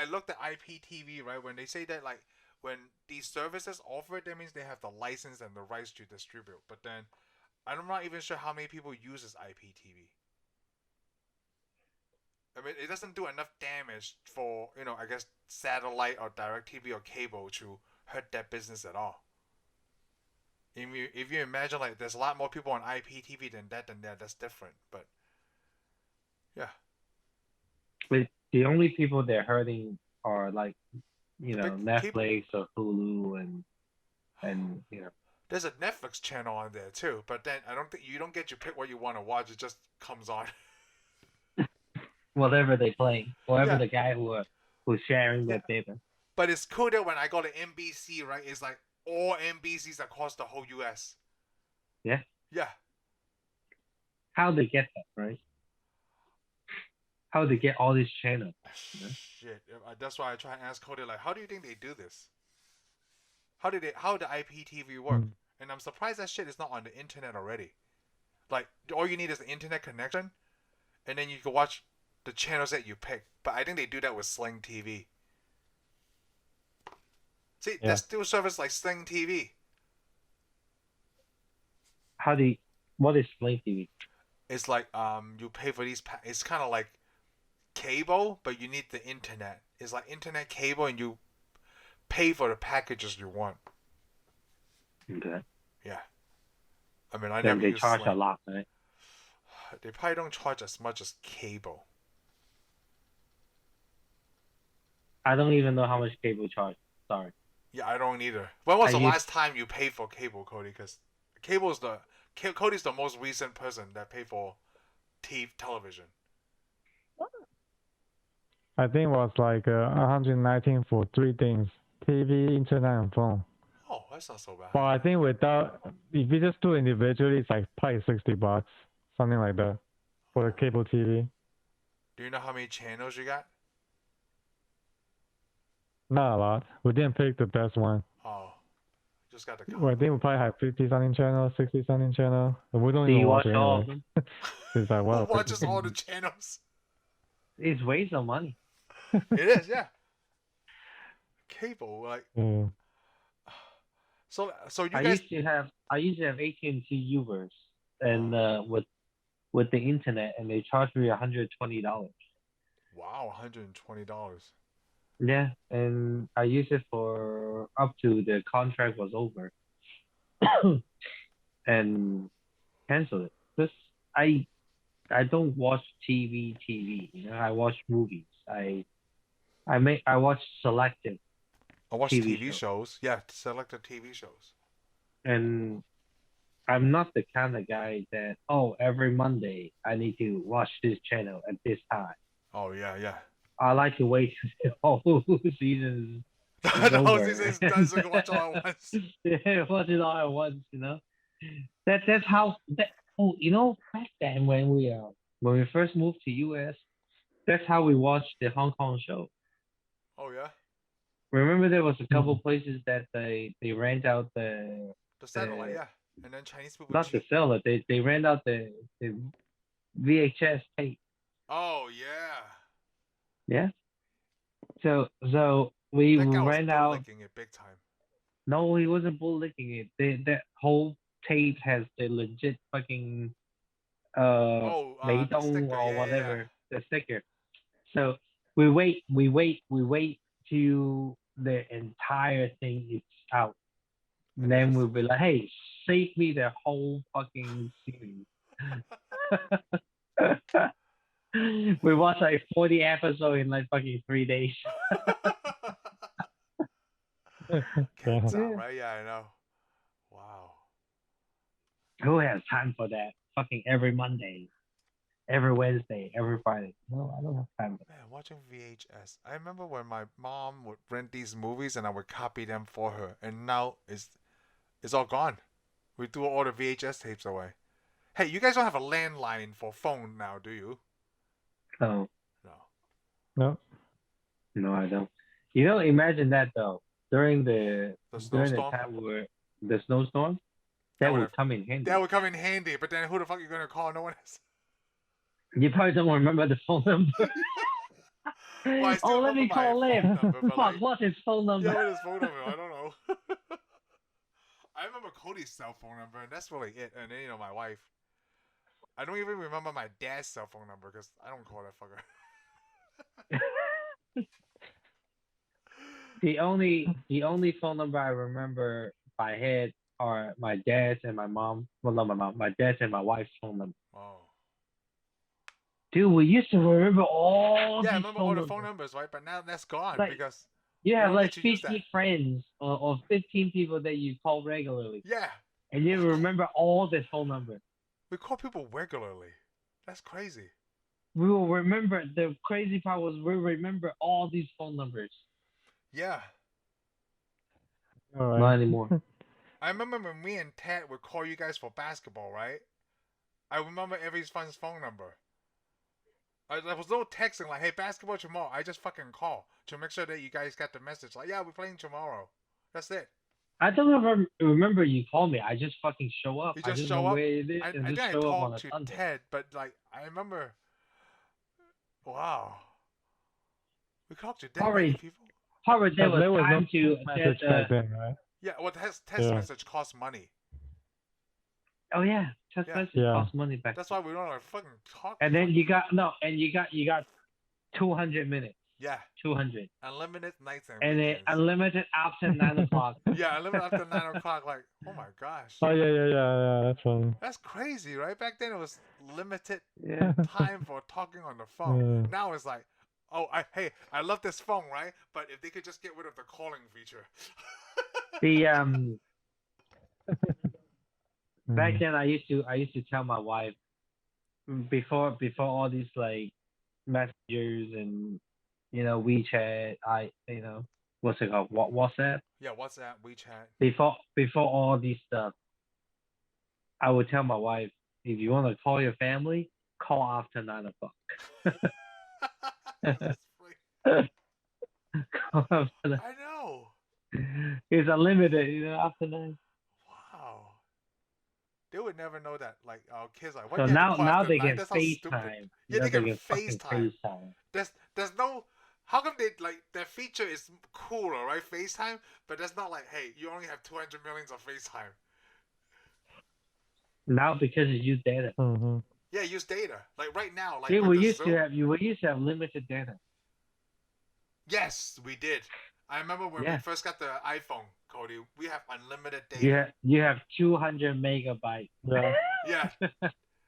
looked at IPTV, right? When they say that, like, when these services offer it, that means they have the license and the rights to distribute. But then I'm not even sure how many people uses IPTV. I mean, it doesn't do enough damage for I guess satellite or direct TV or cable to hurt that business at all. If you imagine like there's a lot more people on IPTV than that, that's different. But yeah, But the only people they're hurting are like Netflix people. or Hulu and There's a Netflix channel on there too, but then I don't think you don't get to pick what you want to watch. It just comes on. whatever they play, whatever Yeah. the guy who's sharing Yeah. that data. But it's cool that when I go to NBC, right, it's like all NBCs across the whole US. Yeah. Yeah. How they get that, right? How they get all these channels? Yeah. Shit. That's why I try and ask Cody, like, how do you think they do this? How the IPTV work? And I'm surprised that shit is not on the internet already. Like, all you need is the internet connection, and then you can watch the channels that you pick. But I think they do that with Sling TV. See, there's still service like Sling TV. What is Sling TV? It's like you pay for these. It's kind of like cable, but you need the internet. It's like internet cable, and you pay for the packages you want. Okay. Yeah. I mean, I Then never they use charge Sling. a lot, right? They probably don't charge as much as cable. I don't even know how much cable charge. Sorry. Yeah, I don't either. When was the last time you paid for cable, Cody? Because Cody's the most recent person that paid for television. I think it was like 119 for 3 things: TV, internet, and phone. Oh, that's not so bad. But I think if you just do it individually, it's like probably $60, something like that, for the cable TV. Do you know how many channels you got? Not a lot. We didn't pick the best one. Oh, just got the. Well, I think we probably have 50 something channels, 60 something channels. And we don't Do even you watch watch it all anyway. of them? It's like, Who wow. watches all the channels? It's waste of money. It is, yeah. Cable, like. Yeah. So you I guys. used to have AT&T Uverse, and with the internet, and they charged me $120. Wow, $120. Yeah, and I used it for up to the contract was over, and canceled it. This I don't watch TV. I watch movies. I watch selective. I watch TV TV shows. shows. Yeah, selected TV shows. And I'm not the kind of guy that, every Monday I need to watch this channel at this time. Oh yeah. I like to wait till the whole season is The whole over. season is done, so you can watch all at once. Yeah, watch it all at once, That's how that. Oh, back then when we first moved to US, that's how we watched the Hong Kong show. Oh yeah. Remember there was a couple places that they rent out the satellite, yeah. And then Chinese people not the seller, they rent out the VHS tape. Oh yeah. Yeah. So we That guy was rent out. bootlicking it big time. No, he wasn't bootlicking it. That whole tape has the legit fucking the sticker, or yeah, whatever, the sticker. So we wait till the entire thing is out. And then we'll be like, hey, save me the whole fucking series. We watched like 40 episodes in like fucking 3 days. Kids out, right? Yeah, I know. Wow. Who has time for that? Fucking every Monday, every Wednesday, every Friday. No, I don't have time for that. Man, watching VHS. I remember when my mom would rent these movies and I would copy them for her. And now it's all gone. We threw all the VHS tapes away. Hey, you guys don't have a landline for phone now, do you? No. No. No, I don't. Imagine that though. During the snowstorm? time where the snowstorm, that would come in handy. That would come in handy, but then who the fuck are you gonna call? No one has. You probably don't remember the phone number. Well, let me call him. Fuck, what's his phone number? Yeah, what is his phone number? I don't know. I remember Cody's cell phone number, and that's really it. And then my wife. I don't even remember my dad's cell phone number because I don't call that fucker. The only phone number I remember by head are my dad's and my mom. Well, not my mom. My dad's and my wife's phone number. Oh. Dude, we used to remember all. Yeah, I remember all the phone numbers, right? But now that's gone because. You have like 50 friends or 15 people that you call regularly. Yeah. And you remember all the phone numbers. We call people regularly. That's crazy. We will remember. The crazy part was we remember all these phone numbers. Yeah. All right. Not anymore. I remember when me and Ted would call you guys for basketball, right? I remember everyone's phone number. There was no texting like, hey, basketball tomorrow. I just fucking call to make sure that you guys got the message. Like, yeah, we're playing tomorrow. That's it. I don't ever remember you call me. I just fucking show up. You just I show up? Where it is I and just think show I up on talked a to Sunday. Ted, but like, I remember, wow. We talked to that many people? Probably there was time to message back then, right? Yeah, well, text message costs money. Oh yeah, text message costs money back. That's why we don't fucking talk. And then you got 200 minutes. Yeah. 200. Unlimited nights and then unlimited after 9 o'clock. Yeah, unlimited after 9 o'clock. Like, oh my gosh. Oh yeah. That's funny. That's crazy, right? Back then it was limited time for talking on the phone. Yeah. Now it's like, hey, I love this phone, right? But if they could just get rid of the calling feature. Back then I used to tell my wife before all these like messengers and WeChat, what's it called? WhatsApp? Yeah, WhatsApp, WeChat. Before all these stuff, I would tell my wife, if you want to call your family, call after 9 o'clock. I know. It's unlimited, after 9. Wow. They would never know that. Like, our kids like, what? So now they can FaceTime. Yeah, they can FaceTime. There's no. How come that feature is cooler, right? FaceTime, but that's not like, hey, you only have 200 millions of FaceTime. Now because you use data. Mm-hmm. Yeah, use data. Like right now, like we used to have limited data. Yes, we did. I remember when we first got the iPhone, Cody. We have unlimited data. You have 200 megabytes. Yeah. Yeah.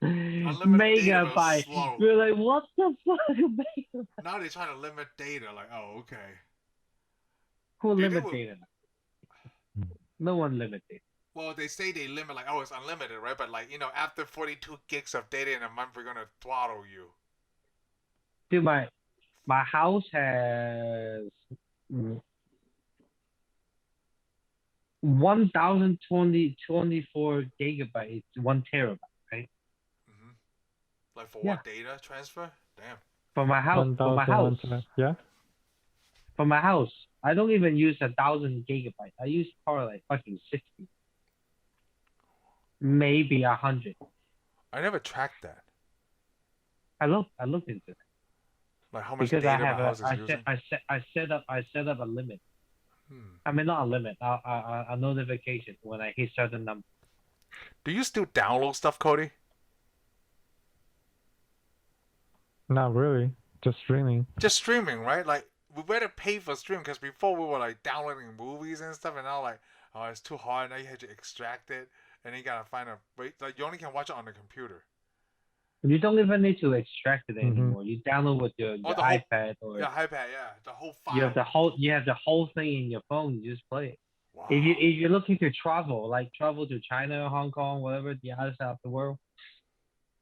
Megabyte. We're like, what the fuck? Now they're trying to limit data. Like, oh, okay. Who Do you think limit we'll- data? No one limit data. Well, they say they limit like, oh, it's unlimited, right? But like, after 42 gigs of data in a month, we're gonna throttle you. Dude, my house has 1,024 gigabytes, 1 terabyte, right? Mm-hmm. Like for Yeah. what data transfer? Damn. For my house, 1,000. Yeah. for my house, I don't even use 1,000 gigabytes. I use probably like fucking 60, maybe 100. I never tracked that. I looked into it Like how much because I data my have house is using. I set up a limit. Hmm. I mean, not a limit, a notification when I hit certain number. Do you still download stuff, Cody? Not really. Just streaming. Just streaming, right? Like we better pay for streaming because before we were like downloading movies and stuff, and now like, oh, it's too hard. Now you have to extract it, and then you gotta find a wait. Like you only can watch it on the computer. You don't even need to extract it Mhm. anymore. You download with your the whole- iPad or Yeah, iPad. Yeah, the whole file. you have the whole thing in your phone. You just play it. Wow. If you're looking to travel to China, Hong Kong, whatever, the other side of the world,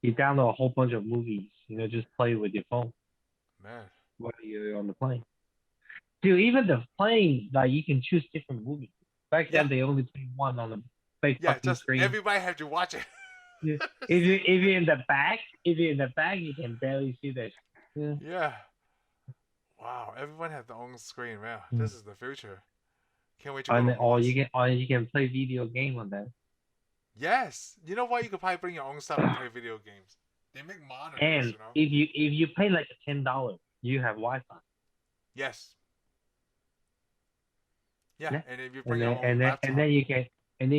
you download a whole bunch of movies. Just play with your phone Man. while you're on the plane. Dude, even the plane, like you can choose different movies. Back then, Yeah. they only played one on the big Yeah, fucking just screen. everybody had to watch it. If you're in the back, you can barely see that. Yeah. Yeah. Wow, everyone has their own screen. Man, Mm. this is the future. Can't wait to go And to then, or Mars. you can play video game on that. Yes. You know what? You could probably bring your own stuff and play video games. They make monitors, And you know? if you pay like $10, you have Wi-Fi. Yes. Yeah, Yeah. and if you bring your own laptop. And then you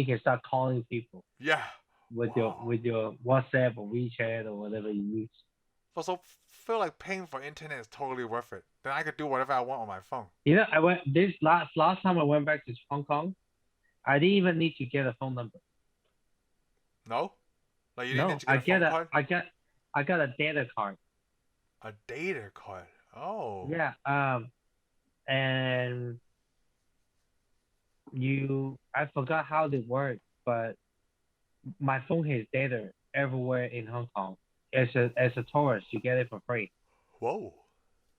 can start calling people Yeah. with Wow. your WhatsApp or WeChat or whatever you use. Also, feel like paying for internet is totally worth it. Then I could do whatever I want on my phone. I went this last time I went back to Hong Kong, I didn't even need to get a phone number. No? Like you didn't No, need to get a phone card? I got a data card. A data card. Oh. Yeah. And I forgot how they work, but my phone has data everywhere in Hong Kong. As a tourist, you get it for free. Whoa.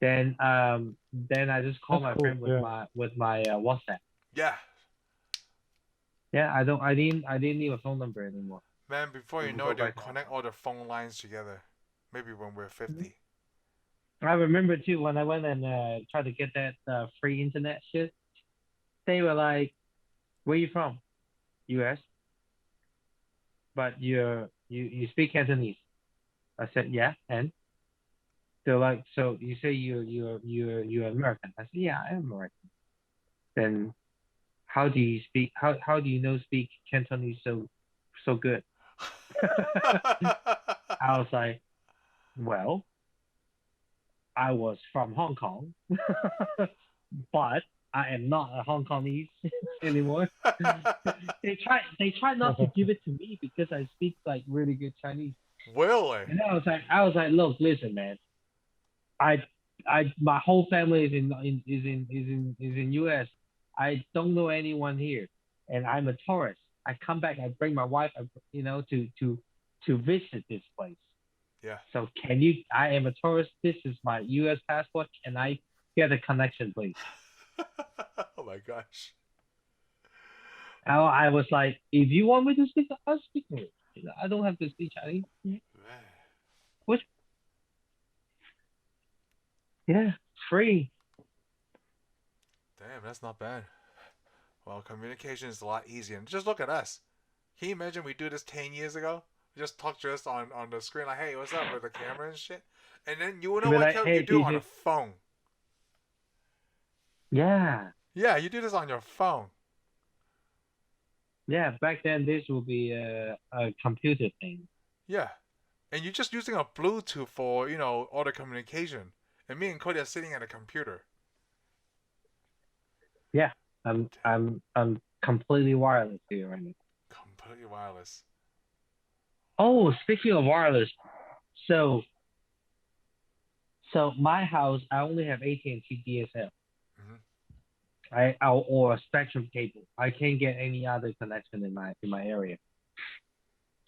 Then I just call That's my cool, friend yeah. with my WhatsApp. Yeah. Yeah, I didn't need a phone number anymore. Man, before you We'll know go it, they'll back to connect all the phone lines together. Maybe when we're 50. I remember too when I went and tried to get that free internet shit. They were like, "Where you from?" U.S. But you speak Cantonese. I said, "Yeah," and they're like, "So you say you're American?" I said, "Yeah, I am American." Then how do you speak? How do you know speak Cantonese so good? I was like, well, I was from Hong Kong, but I am not a Hong Kongese anymore. They try not to give it to me because I speak like really good Chinese. Really? And I was like, look, listen, man. My whole family is in U.S. I don't know anyone here, and I'm a tourist. I come back, I bring my wife, to visit this place. Yeah. So I am a tourist. This is my U.S. passport. Can I get a connection, please? Oh my gosh. I was like, if you want me to speak, I'll speak English. I don't have to speak Chinese. Man. What? Yeah, free. Damn, that's not bad. Well, communication is a lot easier. And just look at us. Can you imagine we do this 10 years ago? We just talk just on the screen like, hey, what's up with the camera and shit? And then you know Be what like, Kel, hey, you do on DJ. a phone. Yeah. Yeah, you do this on your phone. Yeah, back then this would be a computer thing. Yeah. And you're just using a Bluetooth for, all the communication. And me and Cody are sitting at a computer. Yeah, I'm completely wireless here right now. Completely wireless. Oh, speaking of wireless, so my house I only have AT&T DSL. Mhm. or a spectrum cable. I can't get any other connection in my area.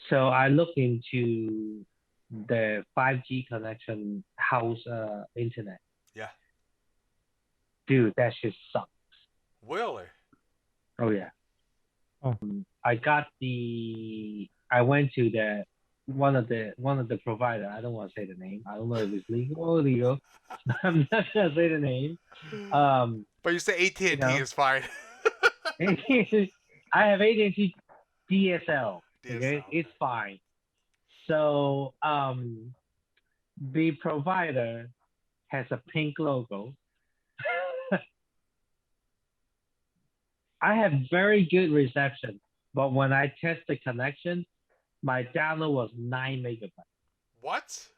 So I look into the 5G connection house internet. Yeah. Dude, that shit sucks. Really? Oh yeah. Oh. I went to the one of the provider. I don't want to say the name. I don't know if it's legal or illegal. I'm not gonna say the name. But you say AT&T You know. is fine. I have AT&T DSL. Okay, DSL. it's fine. So the provider has a pink logo. I have very good reception, but when I test the connection, my download was 9 megabytes. What?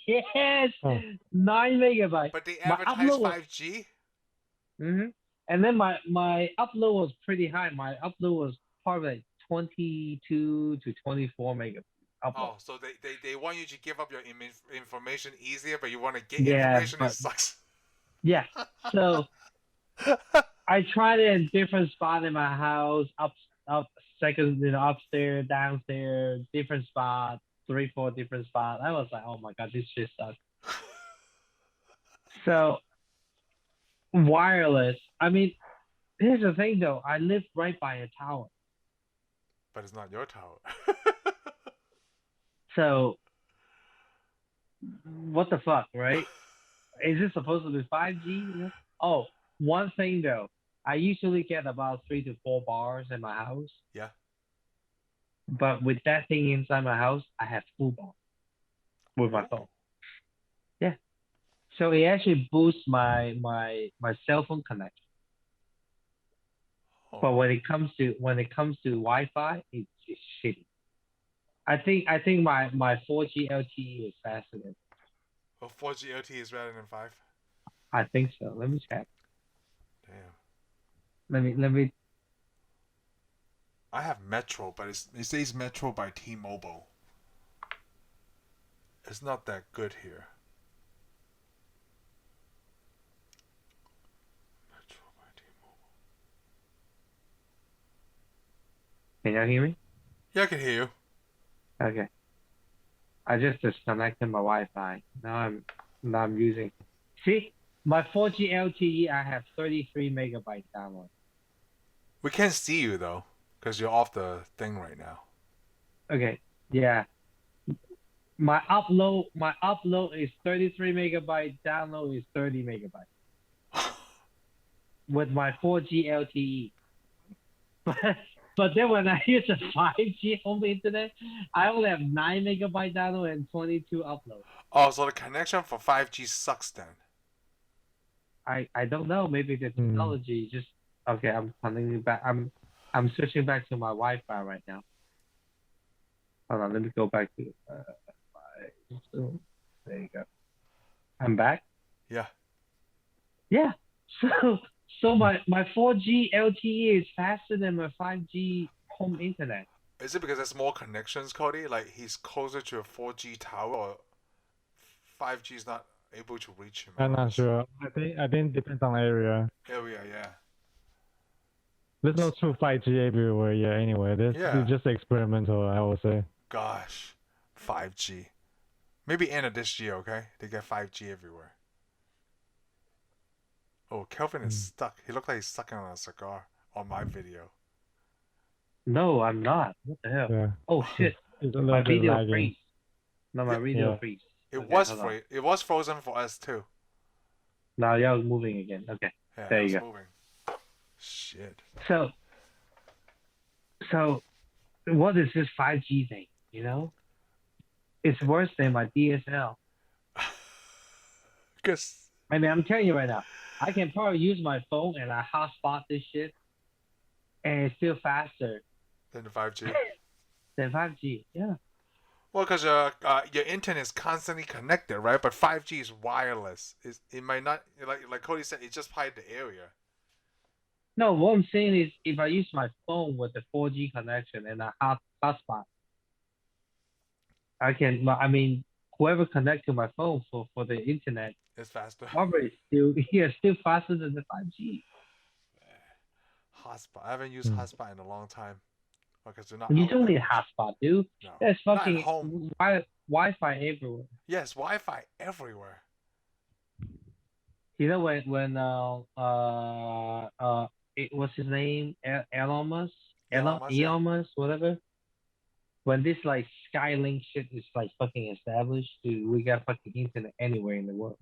Yes, Oh. 9 megabytes. But they My advertise upload was 5G? And then my upload was pretty high. My upload was probably like 22 to 24 megabytes. Upload. Oh, so they want you to give up your information easier, but you want to get Yeah, information, it but sucks. yeah. So I tried it in different spots in my house, up second, upstairs, downstairs, different spots, 3, 4 different spots. I was like, oh my god, this shit sucks. So wireless. I mean, here's the thing though. I live right by a tower. But it's not your tower. So what the fuck, right? Is it supposed to be 5G? Oh, one thing though. I usually get about 3 to 4 bars in my house. Yeah. But with that thing inside my house, I have full bar with my phone. Yeah. So it actually boosts my cell phone connection. Oh. But when it comes to Wi-Fi, it's shitty. I think my 4G LTE is faster than. Oh, 4G LTE is better than 5? I think so. Let me check. Damn. Let me. I have Metro, but it says Metro by T-Mobile. It's not that good here. Metro by T-Mobile. Can you hear me? Yeah, I can hear you. Okay. I just disconnected my Wi-Fi. Now I'm using. See, my 4G LTE, I have 33 megabytes download. We can't see you though, because you're off the thing right now. Okay. Yeah. My upload is 33 megabytes. Download is 30 megabytes. With my 4G LTE. But then when I use the 5G home internet, I only have 9 megabyte download and 22 upload. Oh, so the connection for 5G sucks then. I don't know. Maybe the technology just okay. I'm coming back. I'm switching back to my Wi-Fi right now. Hold on. Let me go back to so, there you go. I'm back. Yeah. Yeah. So my 4G LTE is faster than my 5G home internet. Is it because there's more connections, Cody? Like he's closer to a 4G tower, or 5G is not able to reach him? I'm not sure. I think it depends on area. Area, yeah. There's no true 5G everywhere yet. Anyway, it's just experimental, I would say. Gosh, 5G. Maybe end of this year, okay? They get 5G everywhere. Oh, Kelvin is stuck. He looked like he's sucking on a cigar on my video. No, I'm not. What the hell? Yeah. Oh shit! My video freeze. No, my video freeze. It was frozen for us too. Now y'all moving again. Okay. Yeah, there you go. Moving. Shit. So what is this 5G thing? You know, it's worse than my DSL. Cause I mean, I'm telling you right now, I can probably use my phone and I hotspot this shit, and it's still faster than the 5G. Than 5G, yeah. Well, because your internet is constantly connected, right? But 5G is wireless. It might not, like Cody said, it's just part of the area. No, what I'm saying is if I use my phone with the 4G connection and a hotspot, I can. I mean, whoever connect to my phone for the internet, It's faster. probably still faster than the 5G. Hotspot. I haven't used Hmm. hotspot in a long time because they're not You out don't that need much. hotspot, dude. No, There's not at fucking home. Wi-Fi everywhere. Yes, Wi-Fi everywhere. You know when what's his name? Elon Musk? Elon Musk, yeah. Elon Musk, whatever. When this like Skylink shit is like fucking established, dude, we got fucking internet anywhere in the world.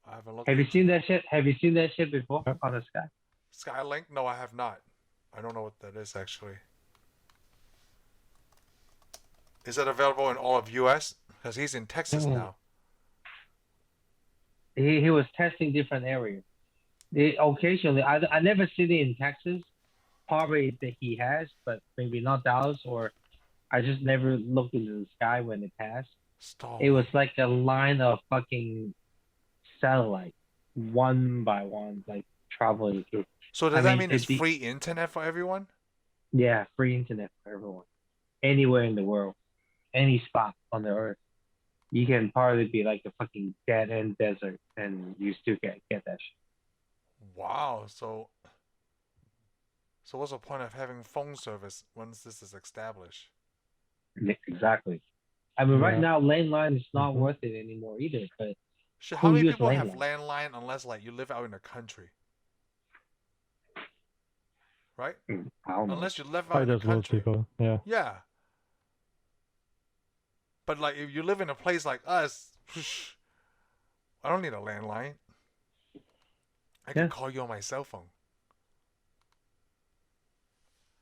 I haven't looked Have you into seen that shit? Have you seen that shit before Yep. on the sky? Skylink? No, I have not. I don't know what that is actually. Is it available in all of US? Because he's in Texas Mm. now. He was testing different areas. Occasionally, I never seen it in Texas. Probably that he has, but maybe not Dallas, or I just never looked into the sky when it passed. Stall. It was like a line of fucking satellite, one by one, like traveling through. So does I that mean, mean it's free internet for everyone? Yeah, free internet for everyone, anywhere in the world, any spot on the earth. You can probably be like a fucking dead end desert, and you still get that shit. Wow. So what's the point of having phone service once this is established? Exactly. I mean, right Yeah. now landline is not Mhm. worth it anymore either. But Shit, how who many use people have landline? landline unless like you live out in the country? Right? I don't know. Unless you live out Probably in the just those country. people. Yeah. Yeah. But like if you live in a place like us, I don't need a landline. I can Yeah. call you on my cell phone.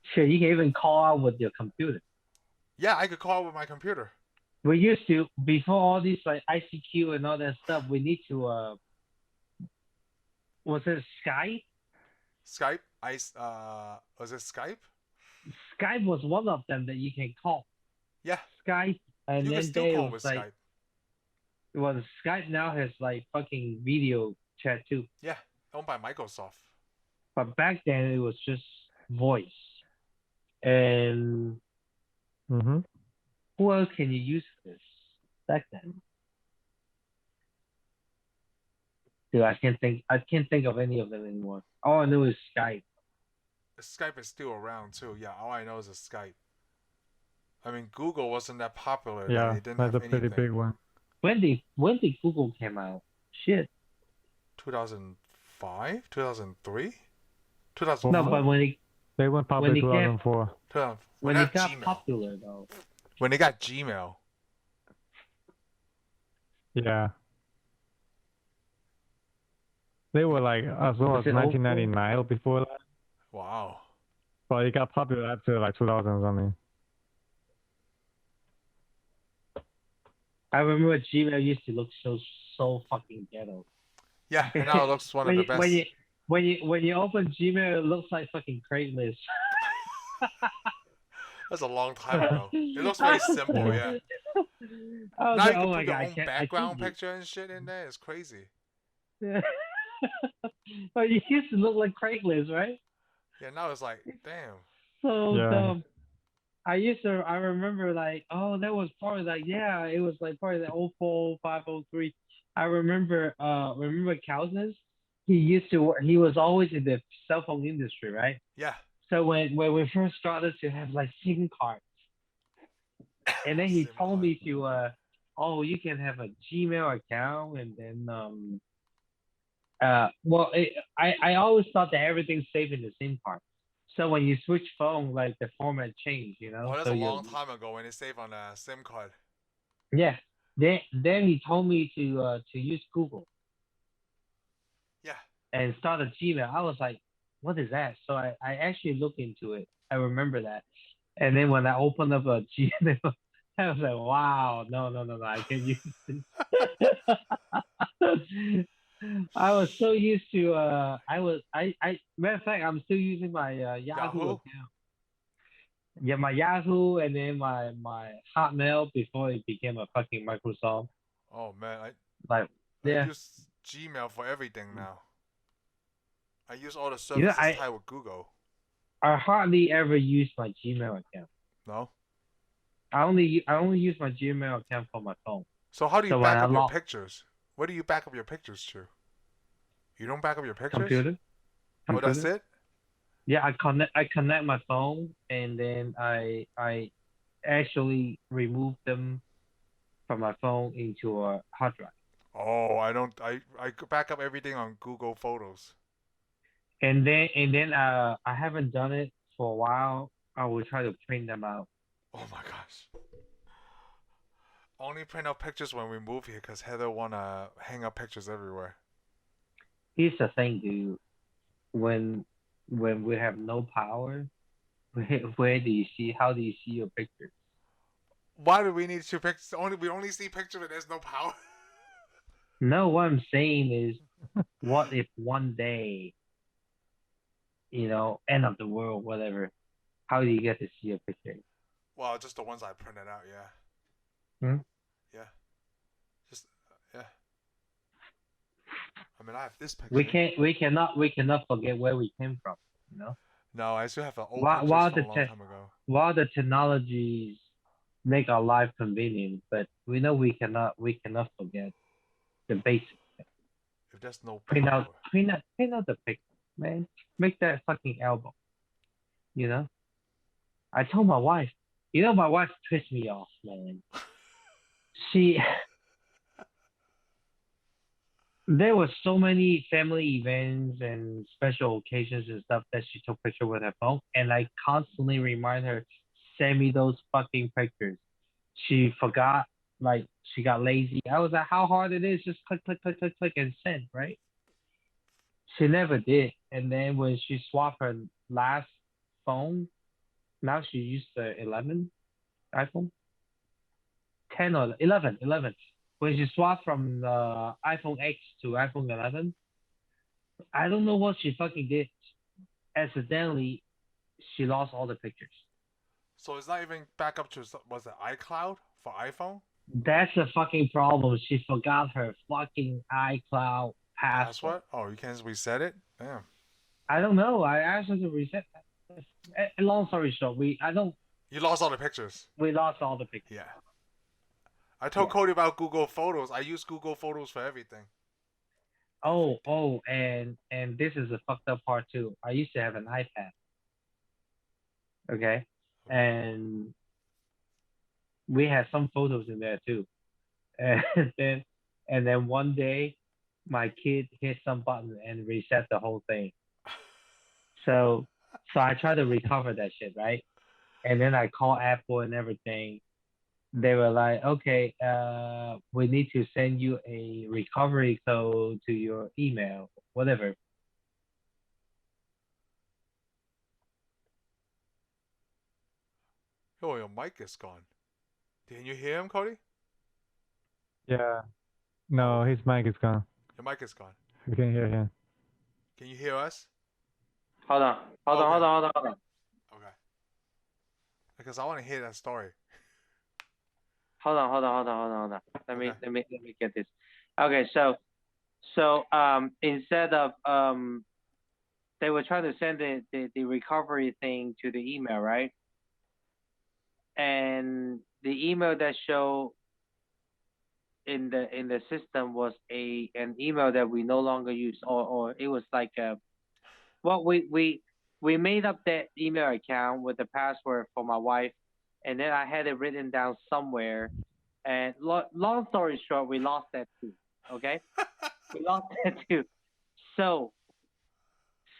Sure, you can even call out with your computer. Yeah, I could call with my computer. We used to, before all these like ICQ and all that stuff, we need to was it Skype? Skype? Was it Skype? Skype was one of them that you can call. Yeah. Skype, and You can then still there call was with like, Skype. well, Skype now has like fucking video chat too. Yeah, owned by Microsoft. But back then it was just voice. And Mm-hmm. who else can you use for this back then? Dude, I can't think of any of them anymore. All I know is Skype. Skype is still around too. Yeah, all I know is Skype. I mean, Google wasn't that popular then. Yeah, It didn't that's have a pretty anything. big one. When did Google came out? Shit. 2005? 2003? No, 2004? but when They went public it 2004. when they it got Gmail. popular though. When they got Gmail. Yeah. They were like as low Was as it 1999 or before that, Wow. but it got popular after like 2000 something. I remember Gmail used to look so fucking ghetto. Yeah, and now it looks one of the best. When you open Gmail, it looks like fucking Craigslist. That's a long time ago. It looks very simple, yeah. I was Now like, you can oh my put your god, own background picture and shit in there. It's crazy. But it used to look like Craigslist, right? Yeah, now it's like, damn. So Yeah. dumb. I remember like, oh, that was probably like, yeah, it was like probably the 04, 05, 03. I remember Cousins. He was always in the cell phone industry, right? Yeah. So when we first started to have like SIM cards, and then he SIM told card. me to, oh, you can have a Gmail account, and then I always thought that everything's saved in the SIM card. So when you switch phone, like the format changed, you know. Oh, that's so a long time ago when they saved on a SIM card. Yeah. Then he told me to use Google. Yeah. And start a Gmail. I was like, what is that? So I actually looked into it. I remember that. And then when I opened up a Gmail, I was like, wow, no, I can't use this. I was so used to matter of fact, I'm still using my Yahoo account. Yeah, my Yahoo and then my Hotmail before it became a fucking Microsoft. Oh man, I use Gmail for everything now. I use all the services tied with Google. I hardly ever use my Gmail account. No? I only use my Gmail account for my phone. So how do you So when back I up your log pictures? What do you back up your pictures to? You don't back up your pictures? computer, Oh, that's computer. it? Yeah, I connect my phone and then I actually remove them from my phone into a hard drive. Oh, I don't. I back up everything on Google Photos. And then I haven't done it for a while. I will try to print them out. Oh my gosh. Only print out pictures when we move here because Heather wanna hang up pictures everywhere. Here's the thing, dude. When when we have no power, where do you see? How do you see your pictures? Why do we need two pictures? We only see pictures when there's no power. No, what I'm saying is, what if one day, end of the world, whatever, how do you get to see your pictures? Well, just the ones I printed out. Yeah. Hmm? Yeah. Just yeah. I mean, I have this We picture. can't, we cannot forget where we came from, you know? No, I still have the old While, pictures while from the a long te- time ago. while the technologies make our life convenient, but we know we cannot forget the basics. If there's no Print out, power. print out the picture, man. Make that fucking album, you know? I told my wife, my wife pissed me off, man. She, there were so many family events and special occasions and stuff that she took picture with her phone, and I constantly remind her, send me those fucking pictures. She forgot, like she got lazy. I was like, how hard it is, just click, click, click, click, click, and send, right? She never did. And then when she swapped her last phone, now she used the 11 iPhone, 10 or 11, 11. When she swapped from the iPhone X to iPhone 11, I don't know what she fucking did. Accidentally, she lost all the pictures. So it's not even back up to was it iCloud for iPhone That's the fucking problem. She forgot her fucking iCloud password. password? Oh, you can't reset it. Damn. I don't know. I asked her to reset that. Long story short, You lost all the pictures. we lost all the pictures. Yeah. I told Yeah. Cody about Google Photos. I use Google Photos for everything. And this is the fucked up part too. I used to have an iPad, okay, Okay. and we had some photos in there too. And then and then one day, my kid hit some button and reset the whole thing. So I tried to recover that shit, right? And then I call Apple and everything. They were like, okay, we need to send you a recovery code to your email, whatever. Oh, your mic is gone. Didn't you hear him, Cody? Yeah. Oh, No, okay. his mic is gone. Your mic is gone. We can hear him. Can you hear us? Hold on, hold on, Okay. hold on, hold on, hold on. Okay. Because I want to hear that story. Hold on, hold on, hold on, hold on, hold on. Okay. Let me get this. Okay, so instead of they were trying to send the recovery thing to the email, right? And the email that showed in the system was an email that we no longer use, or it was like well, we made up that email account with the password for my wife, and then I had it written down somewhere. And long story short, we lost that too. Okay, we lost that too. So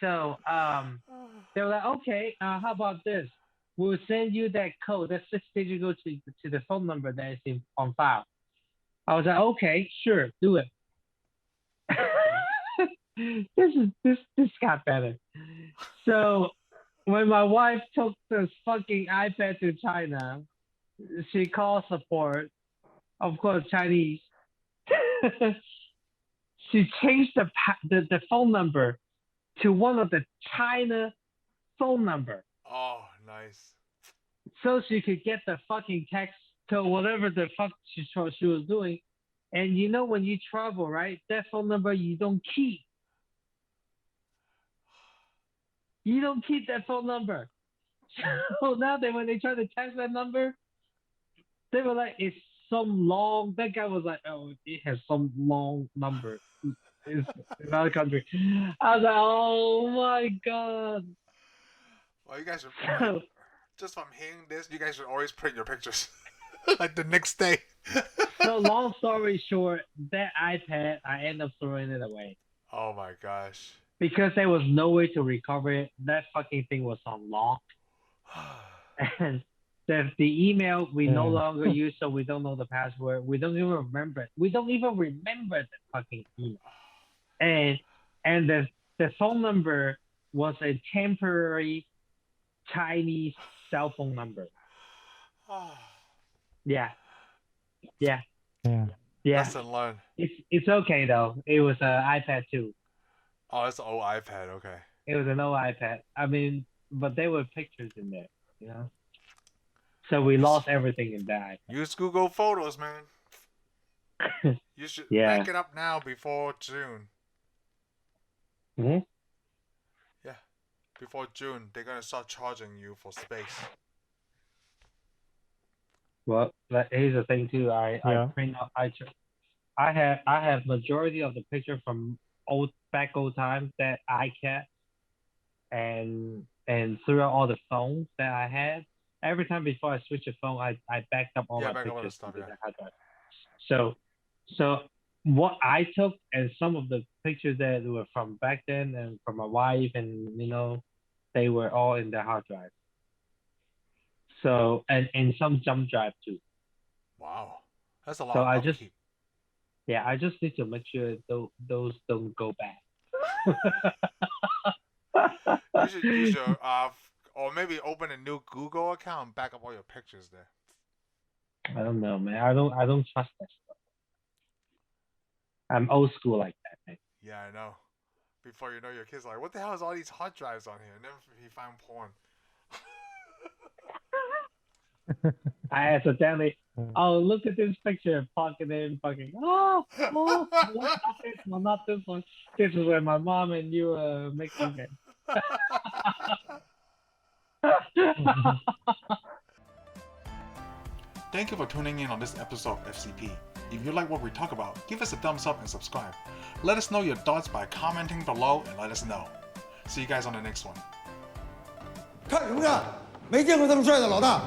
they were like, okay, how about this? We'll send you that code, that 6-digit code to the phone number that is on file. I was like, okay, sure, do it. This got better. So when my wife took this fucking iPad to China, she called support, of course Chinese. She changed the phone number to one of the China phone number Oh, nice. so she could get the fucking text to whatever the fuck she was doing. And when you travel, right? That phone number you don't keep. You don't keep that phone number. So now that when they try to text that number, They were like, it's some long. That guy was like, oh, it has some long number. It's another country. I was like, oh my god. Well, you guys should like just from hearing this, you guys should always print your pictures like the next day. So long story short, that iPad, I ended up throwing it away Oh my gosh. because there was no way to recover it. That fucking thing was on lock, and the email we no longer use, so we don't know the password. We don't even remember it. We don't even remember the fucking email. And the phone number was a temporary Chinese cell phone number. Yeah. Yeah. Lesson learned. It's okay though. It was an iPad 2. Oh, it's an old iPad. Okay. It was an old iPad. I mean, but there were pictures in there, you know. So we lost everything in that. Use Google Photos, man. You should Yeah. back it up now before June. Hmm? Yeah. Before June, they're gonna start charging you for space. Well, here's the thing too. I print out. I have majority of the picture from old times that I kept, and throughout all the phones that I had. Every time before I switch a phone, I backed up all my back up all the pictures stuff, into yeah. the hard drive. So what I took and some of the pictures that were from back then and from my wife and they were all in the hard drive. So and some jump drive too. Wow. That's a lot So of I upkeep. I just need to make sure those don't go bad. You should use your or maybe open a new Google account and back up all your pictures there. I don't know, man. I don't trust that stuff. I'm old school like that, man. Yeah, I know. Before you know, your kid's like, what the hell is all these hard drives on here? And then he found porn. I accidentally, oh, look at this picture, pocket in, fucking, not this one, not this one. This is where my mom and you making it. Thank you for tuning in on this episode of FCP. If you like what we talk about, give us a thumbs up and subscribe. Let us know your thoughts by commenting below and let us know. See you guys on the next one. 看什么看？没见过这么帅的老大。